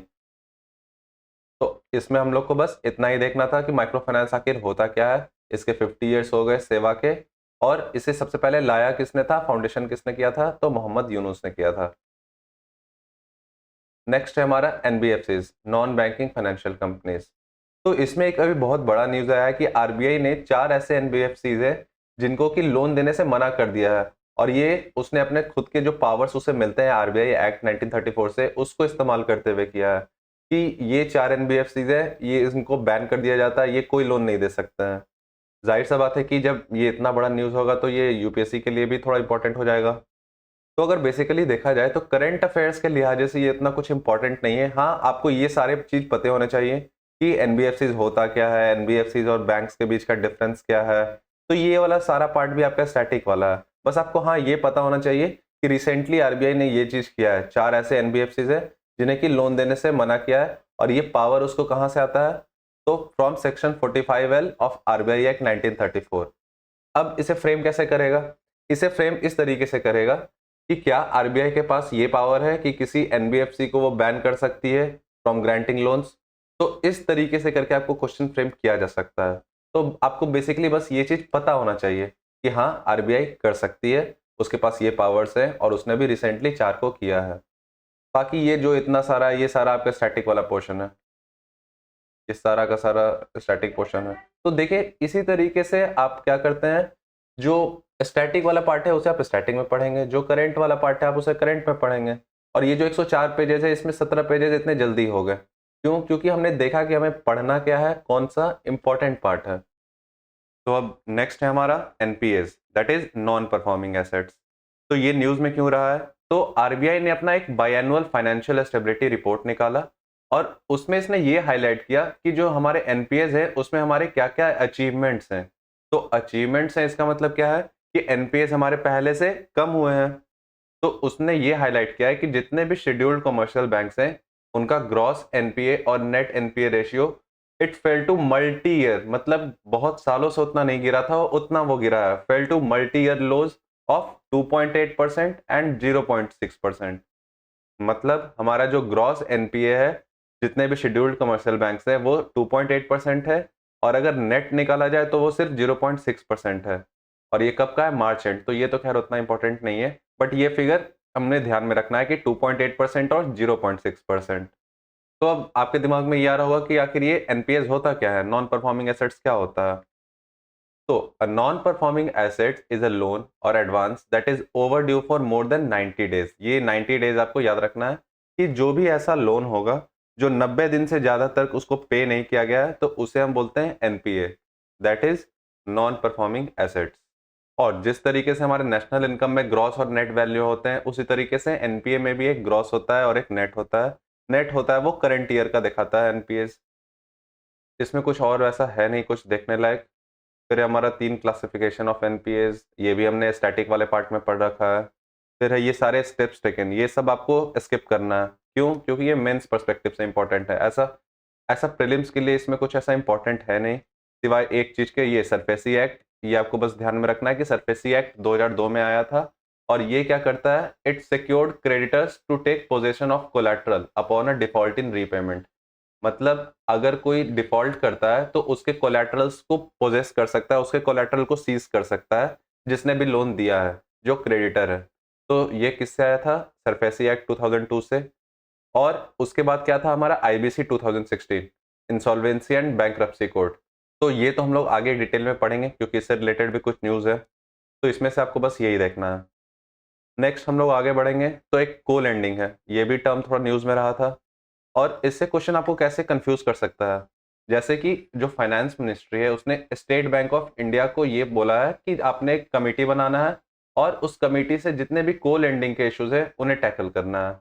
तो इसमें हम लोग को बस इतना ही देखना था कि माइक्रो फाइनेंस आखिर होता क्या है। इसके 50 ईयर्स हो गए सेवा के, और इसे सबसे पहले लाया किसने था, फाउंडेशन किसने किया था? तो मोहम्मद यूनुस ने किया था। नेक्स्ट है हमारा NBFCs, non banking financial companies. तो इसमें एक अभी बहुत बड़ा न्यूज आया है कि आरबीआई ने 4 ऐसे एनबीएफसीज है जिनको कि लोन देने से मना कर दिया है। और ये उसने अपने खुद के जो पावर्स उसे मिलते हैं आरबीआई एक्ट 1934 से, उसको इस्तेमाल करते हुए किया है कि ये 4 एनबीएफसीज है, ये इनको बैन कर दिया जाता है, ये कोई लोन नहीं दे सकते हैं। जाहिर सा बात है कि जब ये इतना बड़ा न्यूज होगा तो ये यूपीएससी के लिए भी थोड़ा इंपॉर्टेंट हो जाएगा। तो अगर बेसिकली देखा जाए तो करंट अफेयर्स के लिहाजे से ये इतना कुछ इंपॉर्टेंट नहीं है। हाँ, आपको ये सारे चीज पते होने चाहिए कि एनबीएफसीज होता क्या है, एनबीएफसीज और बैंक्स के बीच का डिफरेंस क्या है। तो ये वाला सारा पार्ट भी आपका स्टैटिक वाला है। बस आपको हाँ ये पता होना चाहिए कि रिसेंटली आरबीआई ने ये चीज किया है, 4 ऐसे एनबीएफसीज है जिन्हें कि लोन देने से मना किया है, और ये पावर उसको कहां से आता है, तो from section 45L of RBI act 1934। अब इसे फ्रेम कैसे करेगा, इसे फ्रेम इस तरीके से करेगा कि क्या आरबीआई के पास ये पावर है कि किसी एनबीएफसी को वो बैन कर सकती है फ्रॉम ग्रांटिंग लोन्स। तो इस तरीके से करके आपको क्वेश्चन फ्रेम किया जा सकता है। तो आपको बेसिकली बस ये चीज पता होना चाहिए कि हाँ आरबीआई कर सकती है, उसके पास ये पावर्स है, और उसने भी रिसेंटली 4 को किया है। बाकी ये जो इतना सारा, ये सारा आपका स्टैटिक वाला पोर्शन है, ये सारा का सारा स्टैटिक पोर्शन है। तो देखिए इसी तरीके से आप क्या करते हैं, जो स्टैटिक वाला पार्ट है उसे आप स्टैटिक में पढ़ेंगे, जो करंट वाला पार्ट है आप उसे करंट में पढ़ेंगे। और ये जो 104 पेजेस है इसमें 17 पेजेस इतने जल्दी हो गए, क्यों? क्योंकि हमने देखा कि हमें पढ़ना क्या है, कौन सा इंपॉर्टेंट पार्ट है। तो अब नेक्स्ट है हमारा NPS, that is non performing assets. तो ये न्यूज में क्यों रहा है, तो आरबीआई ने अपना एक बायएनुअल फाइनेंशियल स्टेबिलिटी रिपोर्ट निकाला, और उसमें इसने ये हाईलाइट किया कि जो हमारे एनपीएस है उसमें हमारे क्या क्या अचीवमेंट्स हैं। तो अचीवमेंट्स हैं इसका मतलब क्या है कि एनपीएस हमारे पहले से कम हुए हैं। तो उसने ये हाईलाइट किया है कि जितने भी शेड्यूल्ड कमर्शियल बैंक्स हैं उनका ग्रॉस एनपीए और net NPA ratio it fell to multi year, मतलब बहुत सालों से उतना नहीं गिरा था, उतना वो गिरा है, fell to multi year lows of 2.8% and 0.6%। मतलब हमारा जो ग्रॉस एनपीए है जितने भी शेड्यूल्ड कमर्शियल बैंक्स हैं वो 2.8% है, और अगर नेट निकाला जाए तो वो सिर्फ 0.6% है। और ये कब का है, मार्च एंड। तो ये तो खैर उतना इंपॉर्टेंट नहीं है, बट ये फिगर हमने ध्यान में रखना है कि 2.8% और 0.6%। तो अब आपके दिमाग में ये आ रहा होगा कि आखिर ये एनपीएस होता क्या है, नॉन परफॉर्मिंग एसेट्स क्या होता है। तो a non-performing asset is a loan or advance that is overdue for more than 90 days। ये 90 डेज आपको याद रखना है कि जो भी ऐसा लोन होगा जो 90 दिन से ज्यादा तक उसको पे नहीं किया गया है तो उसे हम बोलते हैं NPA, that is non performing assets. और जिस तरीके से हमारे नेशनल इनकम में ग्रॉस और नेट वैल्यू होते हैं उसी तरीके से एनपीए में भी एक ग्रॉस होता है और एक नेट होता है। नेट होता है वो करंट ईयर का दिखाता है एनपीएस। इसमें कुछ और वैसा है नहीं कुछ देखने लायक। फिर हमारा 3 क्लासिफिकेशन ऑफ एनपीएस, ये भी हमने स्टैटिक वाले पार्ट में पढ़ रखा है। फिर है ये सारे स्टेप्स टेकन, ये सब आपको स्किप करना है, क्यों? क्योंकि ये मेंस पर्सपेक्टिव से इंपॉर्टेंट है। ऐसा ऐसा प्रीलिम्स के लिए इसमें कुछ ऐसा इंपॉर्टेंट है नहीं, सिवाय एक चीज के, ये सरफेसी एक्ट। ये आपको बस ध्यान में रखना है कि सरफेसी एक्ट 2002 में आया था, और ये क्या करता है, it secured creditors to take possession of collateral upon a default in repayment. मतलब अगर कोई डिफॉल्ट करता है तो उसके कोलैटरल्स को पोजेस कर सकता है, उसके कोलैटरल को सीज कर सकता है जिसने भी लोन दिया है, जो क्रेडिटर है। तो ये किससे आया था, सरफेसी एक्ट 2002 से। और उसके बाद क्या था हमारा IBC 2016, insolvency and bankruptcy code. तो ये तो हम लोग आगे डिटेल में पढ़ेंगे क्योंकि इससे रिलेटेड भी कुछ न्यूज़ है, तो इसमें से आपको बस यही देखना है। नेक्स्ट हम लोग आगे बढ़ेंगे तो एक को लेंडिंग है, ये भी टर्म थोड़ा न्यूज़ में रहा था, और इससे क्वेश्चन आपको कैसे कंफ्यूज कर सकता है। जैसे कि जो फाइनेंस मिनिस्ट्री है उसने स्टेट बैंक ऑफ इंडिया को ये बोला है कि आपने एक कमेटी बनाना है और उस कमेटी से जितने भी को लेंडिंग के इश्यूज है उन्हें टैकल करना है।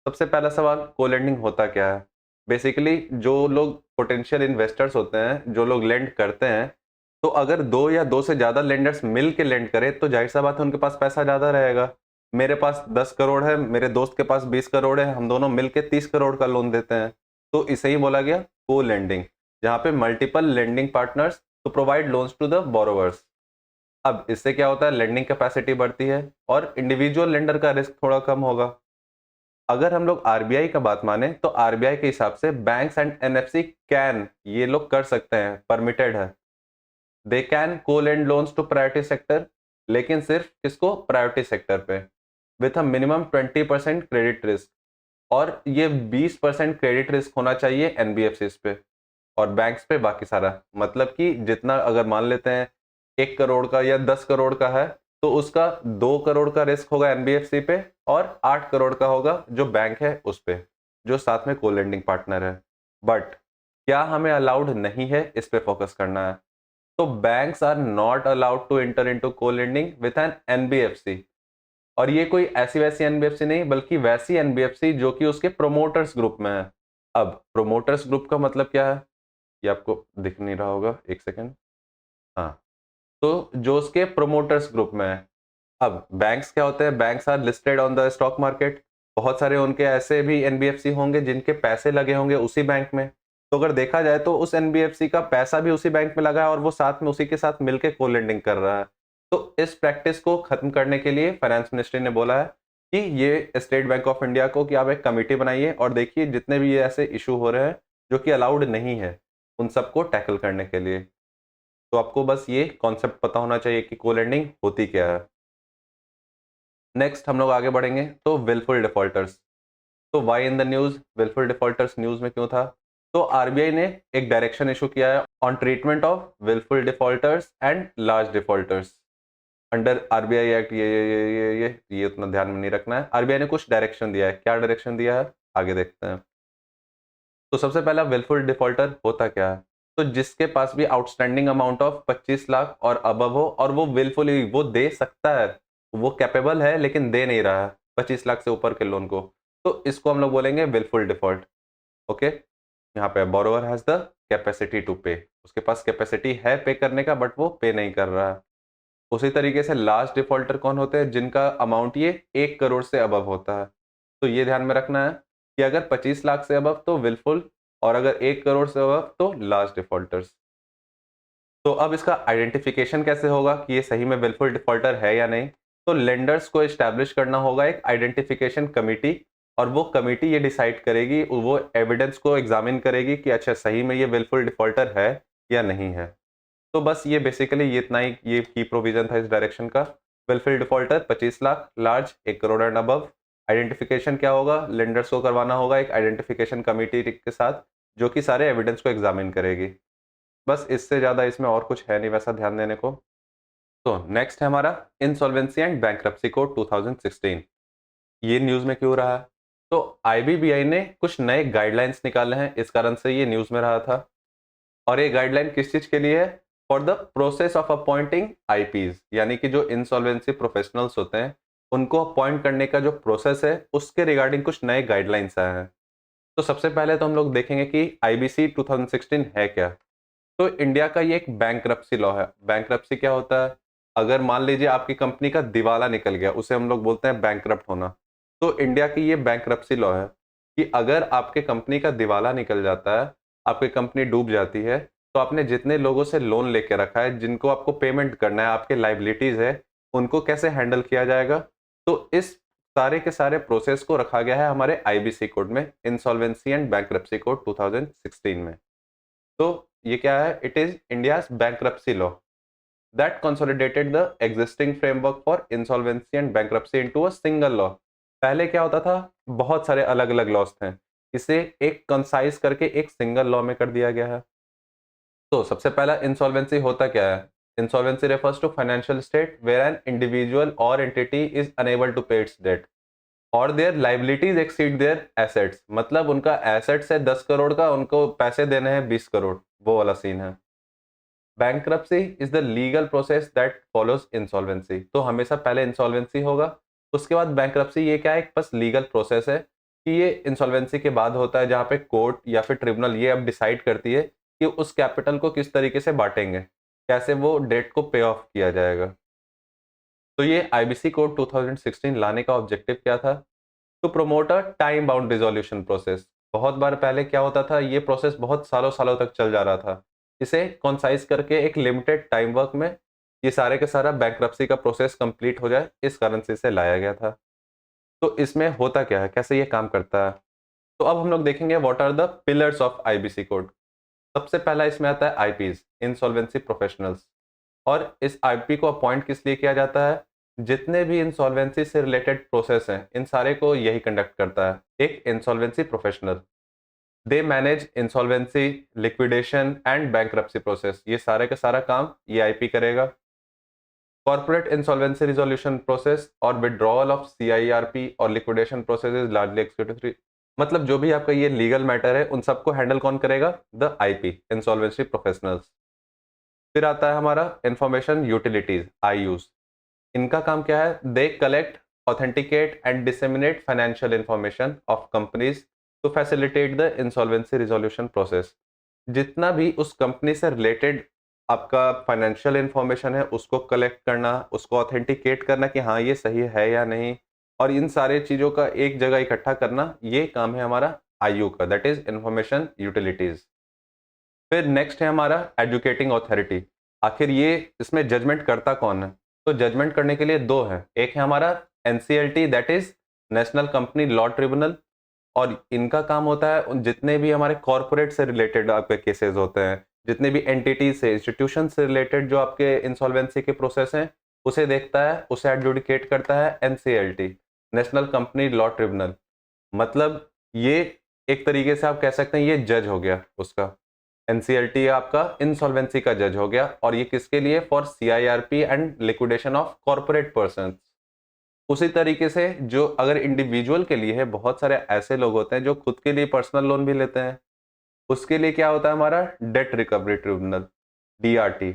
सबसे पहला सवाल, को लेंडिंग होता क्या है? बेसिकली जो लोग पोटेंशियल इन्वेस्टर्स होते हैं, जो लोग लेंड करते हैं, तो अगर 2 या 2 से ज्यादा लेंडर्स मिल के लेंड करें तो जाहिर सा बात है उनके पास पैसा ज्यादा रहेगा। मेरे पास 10 करोड़ है, मेरे दोस्त के पास 20 करोड़ है, हम दोनों मिलके 30 करोड़ का लोन देते हैं, तो इसे ही बोला गया को लेंडिंग, जहां पे multiple lending partners to provide loans to the borrowers. अब इससे क्या होता है, लेंडिंग कैपेसिटी बढ़ती है और इंडिविजुअल लेंडर का रिस्क थोड़ा कम होगा। अगर हम लोग आरबीआई का बात माने तो आरबीआई के हिसाब से बैंक्स एंड एनएफसी कैन, ये लोग कर सकते हैं, परमिटेड है, they can co lend loans to priority sector, लेकिन सिर्फ किसको, प्रायोरिटी सेक्टर पे, with a minimum 20% credit risk. और ये 20% क्रेडिट रिस्क होना चाहिए एनबीएफसीज पे, और बैंक्स पे बाकी सारा। मतलब कि जितना, अगर मान लेते हैं 1 करोड़ का या 10 करोड़ का है तो उसका 2 करोड़ का रिस्क होगा एनबीएफसी पे और 8 करोड़ का होगा जो बैंक है उस पे, जो साथ में को लेंडिंग पार्टनर है। बट क्या हमें अलाउड नहीं है, इस पे फोकस करना है। तो banks are not allowed to enter into co lending with an NBFC. और ये कोई ऐसी वैसी एनबीएफसी नहीं, बल्कि वैसी एनबीएफसी जो कि उसके प्रोमोटर्स ग्रुप में है। अब प्रोमोटर्स ग्रुप का मतलब क्या है, ये आपको दिख नहीं रहा होगा, एक सेकेंड। हाँ, तो जो उसके प्रोमोटर्स ग्रुप में है, अब बैंक्स क्या होते हैं, banks are listed on the stock market. बहुत सारे उनके ऐसे भी एनबीएफसी होंगे जिनके पैसे लगे होंगे उसी बैंक में। तो अगर देखा जाए तो उस एनबीएफसी का पैसा भी उसी बैंक में लगा है और वो साथ में उसी के साथ मिलकर को लेंडिंग कर रहा है। तो इस प्रैक्टिस को खत्म करने के लिए फाइनेंस मिनिस्ट्री ने बोला है कि ये स्टेट बैंक ऑफ इंडिया को कि आप एक कमेटी बनाइए और देखिए जितने भी ये ऐसे इशू हो रहे हैं जो कि अलाउड नहीं है उन सबको टैकल करने के लिए। तो आपको बस ये कॉन्सेप्ट पता होना चाहिए कि को लेंडिंग होती क्या है। नेक्स्ट हम लोग आगे बढ़ेंगे तो विलफुल डिफॉल्टर्स। तो why in the news, wilful defaulters news में क्यों था? तो आरबीआई ने एक डायरेक्शन इशू किया है on treatment of wilful defaulters and large defaulters under RBI act. ये उतना ध्यान में नहीं रखना है। आरबीआई ने कुछ डायरेक्शन दिया है। क्या डायरेक्शन दिया है आगे देखते हैं। तो सबसे पहला विलफुल डिफॉल्टर होता क्या है? तो जिसके पास भी आउटस्टैंडिंग अमाउंट ऑफ 25 लाख और अबव हो और वो विलफुली वो दे सकता है, वो कैपेबल है लेकिन दे नहीं रहा है 25 लाख से ऊपर के लोन को, तो इसको हम लोग बोलेंगे विलफुल डिफॉल्ट। ओके, यहाँ पे borrower has the capacity to pay, उसके पास कैपेसिटी है पे करने का बट वो पे नहीं कर रहा है। उसी तरीके से लास्ट डिफॉल्टर कौन होते हैं? जिनका अमाउंट ये 1 करोड़ से अबव होता है। तो ये ध्यान में रखना है कि अगर 25 लाख से अबव तो विलफुल और अगर 1 करोड़ से अबव तो लास्ट डिफॉल्टर्स। तो अब इसका आइडेंटिफिकेशन कैसे होगा कि ये सही में विलफुल डिफॉल्टर है या नहीं? तो लेंडर्स को एस्टैब्लिश करना होगा एक आइडेंटिफिकेशन कमिटी और वो कमिटी ये डिसाइड करेगी, वो एविडेंस को एग्जामिन करेगी कि अच्छा सही में ये विलफुल डिफॉल्टर है या नहीं है। तो बस ये बेसिकली ये इतना ही ये की प्रोविजन था इस डायरेक्शन का। Wilful defaulter 25 lakh, large 1 crore and above. Identification क्या होगा? लेंडर्स को करवाना होगा एक आइडेंटिफिकेशन कमिटी के साथ जो कि सारे एविडेंस को एग्जामिन करेगी। बस इससे ज़्यादा इसमें और कुछ है नहीं वैसा ध्यान देने को। तो नेक्स्ट है हमारा इंसॉल्वेंसी एंड बैंक्रप्सी कोड 2016। ये न्यूज़ में क्यों रहा है? तो आईबीबीआई ने कुछ नए गाइडलाइंस निकाले हैं, इस कारण से ये न्यूज़ में रहा था। और ये गाइडलाइन किस चीज के लिए है? For the process of appointing IPs, यानी कि जो इंसॉल्वेंसी प्रोफेशनल्स होते हैं उनको अपॉइंट करने का जो प्रोसेस है उसके रिगार्डिंग कुछ नए गाइडलाइंस आए हैं। तो सबसे पहले तो हम लोग देखेंगे कि आईबीसी 2016 है क्या। तो इंडिया का ये एक बैंक्रप्सी लॉ है। बैंक्रप्सी क्या होता है? अगर मान लीजिए आपकी कंपनी का दिवाला निकल गया, उसे हम लोग बोलते हैं बैंक्रप्ट होना। तो इंडिया की ये बैंक्रप्सी लॉ है कि अगर आपके कंपनी का दिवाला निकल जाता है, आपकी कंपनी डूब जाती है, तो आपने जितने लोगों से लोन लेके रखा है, जिनको आपको पेमेंट करना है, आपके लाइबिलिटीज है, उनको कैसे हैंडल किया जाएगा। तो इस सारे के सारे प्रोसेस को रखा गया है हमारे आईबीसी कोड में, इंसॉल्वेंसी एंड बैंक्रप्सी कोड 2016 में। तो ये क्या है? It is India's bankruptcy law that consolidated the existing framework for insolvency and bankruptcy into a single law. पहले क्या होता था? बहुत सारे अलग अलग लॉज थे, इसे एक कंसाइज करके एक सिंगल लॉ में कर दिया गया है। तो सबसे पहला इंसॉल्वेंसी होता क्या है? Insolvency refers to financial state where an individual और entity is unable to pay its debt और their liabilities exceed their assets. मतलब उनका एसेट्स है 10 करोड़ का, उनको पैसे देने हैं 20 करोड़, वो वाला सीन है। Bankruptcy is the legal process that follows insolvency. तो हमेशा पहले इंसॉल्वेंसी होगा, उसके बाद बैंक्रप्सी। ये क्या है? एक बस लीगल प्रोसेस है कि ये इंसॉल्वेंसी के बाद होता है, जहाँ पे कोर्ट या फिर ट्रिब्यूनल ये अब डिसाइड करती है कि उस कैपिटल को किस तरीके से बांटेंगे, कैसे वो डेट को पे ऑफ किया जाएगा। तो ये आईबीसी कोड 2016 लाने का ऑब्जेक्टिव क्या था? To promote a time bound resolution process. बहुत बार पहले क्या होता था, ये प्रोसेस बहुत सालों सालों तक चल जा रहा था। इसे कॉन्साइज करके एक लिमिटेड टाइम वर्क में ये सारे के सारा बैंक्रप्सी का प्रोसेस कंप्लीट हो जाए, इस कारण से इसे लाया गया था। तो इसमें होता क्या है, कैसे ये काम करता है? तो अब हम लोग देखेंगे what are the pillars of IBC code. सबसे पहला इसमें आता है आईपीज, इंसॉल्वेंसी प्रोफेशनल्स। और इस आईपी को अपॉइंट किस लिए किया जाता है? जितने भी इंसॉल्वेंसी से रिलेटेड प्रोसेस हैं, इन सारे को यही कंडक्ट करता है एक insolvency professional. They manage insolvency, liquidation and bankruptcy process. ये सारे का सारा काम ये आईपी करेगा। कॉर्पोरेट इंसॉल्वेंसी रिजोल्यूशन प्रोसेस और विड्रॉल ऑफ सीआईआरपी और liquidation process is largely executive. मतलब जो भी आपका ये लीगल मैटर है उन सबको हैंडल कौन करेगा? The IP, insolvency professionals. फिर आता है हमारा इंफॉर्मेशन यूटिलिटीज, आईयूज। इनका काम क्या है? They collect, authenticate and disseminate financial information of companies to facilitate the insolvency resolution process. जितना भी उस कंपनी से रिलेटेड आपका फाइनेंशियल इंफॉर्मेशन है उसको कलेक्ट करना, उसको ऑथेंटिकेट करना कि हाँ ये सही है या नहीं, और इन सारे चीज़ों का एक जगह इकट्ठा करना, ये काम है हमारा आईयू का, दैट इज इंफॉर्मेशन यूटिलिटीज। फिर नेक्स्ट है हमारा एजुकेटिंग अथॉरिटी। आखिर ये इसमें जजमेंट करता कौन है? तो जजमेंट करने के लिए दो हैं, एक है हमारा NCLT that is national company law tribunal, और इनका काम होता है उन जितने भी हमारे कॉरपोरेट से रिलेटेड आपके केसेस होते हैं, जितने भी एंटिटीज से इंस्टीट्यूशन से रिलेटेड जो आपके इंसॉल्वेंसी के प्रोसेस हैं, उसे देखता है, उसे एडजुडिकेट करता है NCLT, national company law tribunal. मतलब ये एक तरीके से आप कह सकते हैं ये जज हो गया उसका, एनसीएलटी आपका इंसॉल्वेंसी का जज हो गया, और ये किसके लिए? For CIRP and liquidation of corporate person. उसी तरीके से जो अगर इंडिविजुअल के लिए है, बहुत सारे ऐसे लोग होते हैं जो खुद के लिए पर्सनल लोन भी लेते हैं, उसके लिए क्या होता है हमारा डेट रिकवरी ट्रिब्यूनल, डीआरटी,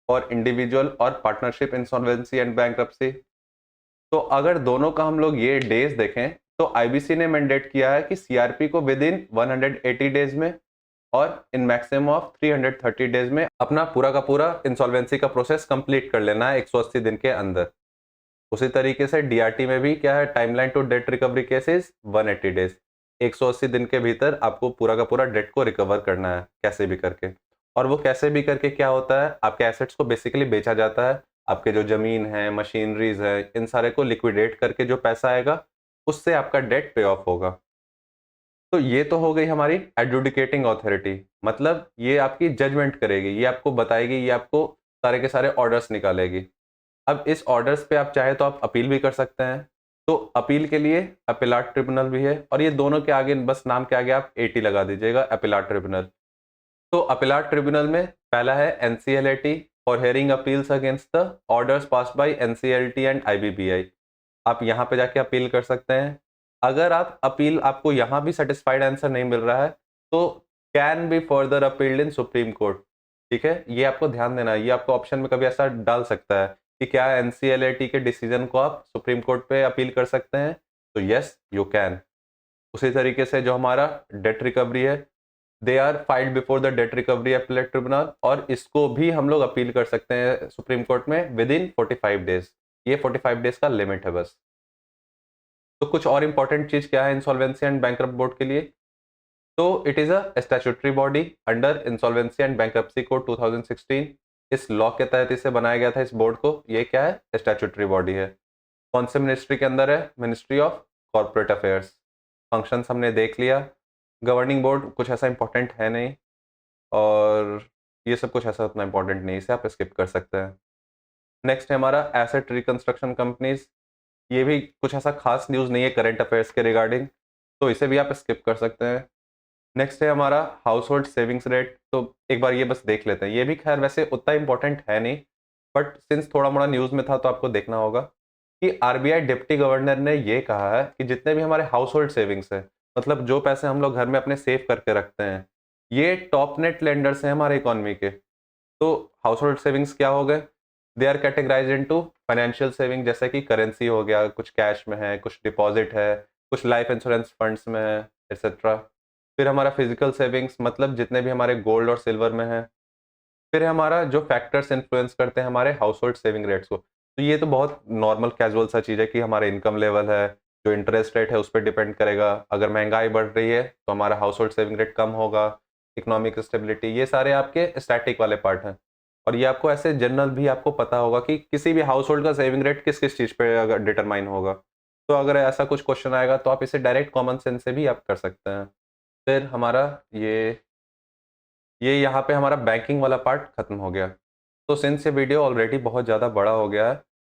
और इंडिविजुअल और पार्टनरशिप इंसॉल्वेंसी एंड बैंक्रप्सी। तो अगर दोनों का हम लोग ये डेज देखें, तो आईबीसी ने मैंडेट किया है कि सीआरपी को विद इन 180 डेज में और इन मैक्सिमम ऑफ 330 डेज में अपना पूरा का पूरा इंसॉल्वेंसी का प्रोसेस कंप्लीट कर लेना है 180 दिन के अंदर। उसी तरीके से डीआरटी में भी क्या है, timeline to debt recovery cases 180 days, 180 दिन के भीतर आपको पूरा का पूरा डेट को रिकवर करना है कैसे भी करके। और वो कैसे भी करके क्या होता है, आपके एसेट्स को बेसिकली बेचा जाता है, आपके जो जमीन है, मशीनरीज है, इन सारे को लिक्विडेट करके जो पैसा आएगा उससे आपका डेट पे ऑफ होगा। तो ये तो हो गई हमारी एडजुडिकेटिंग अथॉरिटी, मतलब ये आपकी जजमेंट करेगी, ये आपको बताएगी, ये आपको सारे के सारे ऑर्डर्स निकालेगी। अब इस ऑर्डर्स पे आप चाहे तो आप अपील भी कर सकते हैं, तो अपील के लिए अपीलाट ट्रिब्यूनल भी है, और ये दोनों के आगे बस नाम के आगे आप एटी लगा दीजिएगा, अपीलाट ट्रिब्यूनल। तो अपीलाट ट्रिब्यूनल में पहला है NCLT, for hearing appeals against the orders passed by NCLT and IBBI. आप यहाँ पे जाके अपील कर सकते हैं। अगर आप अपील आपको यहाँ भी सेटिस्फाइड आंसर नहीं मिल रहा है, तो can be further appealed in supreme court. ठीक है, ये आपको ध्यान देना है, ये आपको ऑप्शन में कभी ऐसा डाल सकता है कि क्या एनसीएलटी के डिसीजन को आप सुप्रीम कोर्ट पे अपील कर सकते हैं, तो यस यू कैन। उसी तरीके से जो हमारा डेट रिकवरी है, they are filed before the debt recovery appellate tribunal, और इसको भी हम लोग अपील कर सकते हैं सुप्रीम कोर्ट में विद इन 45 डेज। ये 45 डेज का लिमिट है बस। तो कुछ और इंपॉर्टेंट चीज क्या है इंसॉल्वेंसी एंड बैंकरप्ट बोर्ड के लिए? तो it is a statutory body under insolvency and bankruptcy code 2016। इस लॉ के तहत इसे बनाया गया था, इस बोर्ड को। ये क्या है? स्टैट्यूटरी बॉडी है। कौन से मिनिस्ट्री के अंदर है? Ministry of corporate affairs. Functions हमने देख लिया। गवर्निंग बोर्ड कुछ ऐसा इंपॉर्टेंट है नहीं, और ये सब कुछ ऐसा उतना इंपॉर्टेंट नहीं, इसे आप स्किप कर सकते हैं। नेक्स्ट है हमारा एसेट रिकंस्ट्रक्शन कंपनीज। ये भी कुछ ऐसा खास न्यूज़ नहीं है करंट अफेयर्स के रिगार्डिंग, तो इसे भी आप स्किप कर सकते हैं। नेक्स्ट है हमारा हाउस होल्ड सेविंग्स रेट। तो एक बार ये बस देख लेते हैं, ये भी खैर वैसे उतना इंपॉर्टेंट है नहीं, बट सिंस थोड़ा मोड़ा न्यूज़ में था तो आपको देखना होगा कि आरबीआई डिप्टी गवर्नर ने ये कहा है कि जितने भी हमारे हाउस होल्ड सेविंग्स है, मतलब जो पैसे हम लोग घर में अपने सेव करके रखते हैं, ये टॉप नेट लेंडर्स हैं हमारे इकोनॉमी के। तो हाउस होल्ड सेविंग्स क्या हो गए? They are categorise into financial saving, जैसे कि करेंसी हो गया, कुछ कैश में है, कुछ डिपॉजिट है, कुछ लाइफ इंश्योरेंस फंड्स में है, एक्सेट्रा। फिर हमारा फिजिकल सेविंग्स, मतलब जितने भी हमारे गोल्ड और सिल्वर में है। फिर है हमारा जो फैक्टर्स इन्फ्लुएंस करते हैं हमारे हाउस होल्ड सेविंग रेट्स को। तो ये तो बहुत नॉर्मल कैजुअल सा चीज़ है कि हमारा इनकम लेवल है, जो इंटरेस्ट रेट है उस पर डिपेंड करेगा। अगर महंगाई बढ़ रही है तो हमारा हाउस होल्ड सेविंग रेट कम होगा। इकोनॉमिक स्टेबिलिटी, ये सारे आपके स्टैटिक वाले पार्ट हैं। और ये आपको ऐसे जनरल भी आपको पता होगा कि किसी भी हाउस होल्ड का सेविंग रेट किस किस चीज़ पे अगर डिटरमाइन होगा। तो अगर ऐसा कुछ क्वेश्चन आएगा तो आप इसे डायरेक्ट कॉमन सेंस से भी आप कर सकते हैं। फिर हमारा ये यहाँ पे हमारा बैंकिंग वाला पार्ट खत्म हो गया। तो सिंस ये वीडियो ऑलरेडी बहुत ज़्यादा बड़ा हो गया है,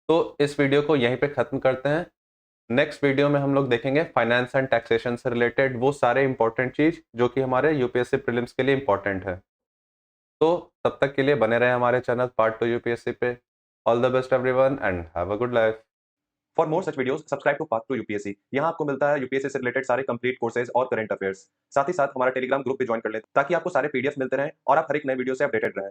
तो इस वीडियो को यहीं पे ख़त्म करते हैं। नेक्स्ट वीडियो में हम लोग देखेंगे फाइनेंस एंड टैक्सेशन से रिलेटेड वो सारे इंपॉर्टेंट चीज़ जो कि हमारे यूपीएससी प्रीलिम्स के लिए इंपॉर्टेंट है। तो तब तक के लिए बने रहे हमारे चैनल पार्ट 2 यूपीएससी पे। All the best everyone and have a good life. For more such videos subscribe to part 2 UPSC. यहाँ आपको मिलता है यूपीएससी से रिलेटेड सारे कंप्लीट कोर्सेज और करंट अफेयर्स। साथ ही साथ हमारा टेलीग्राम ग्रुप भी ज्वाइन कर लें ताकि आपको सारे पीडीएफ मिलते रहें और आप हर एक नए वीडियो से अपडेटेड रहें।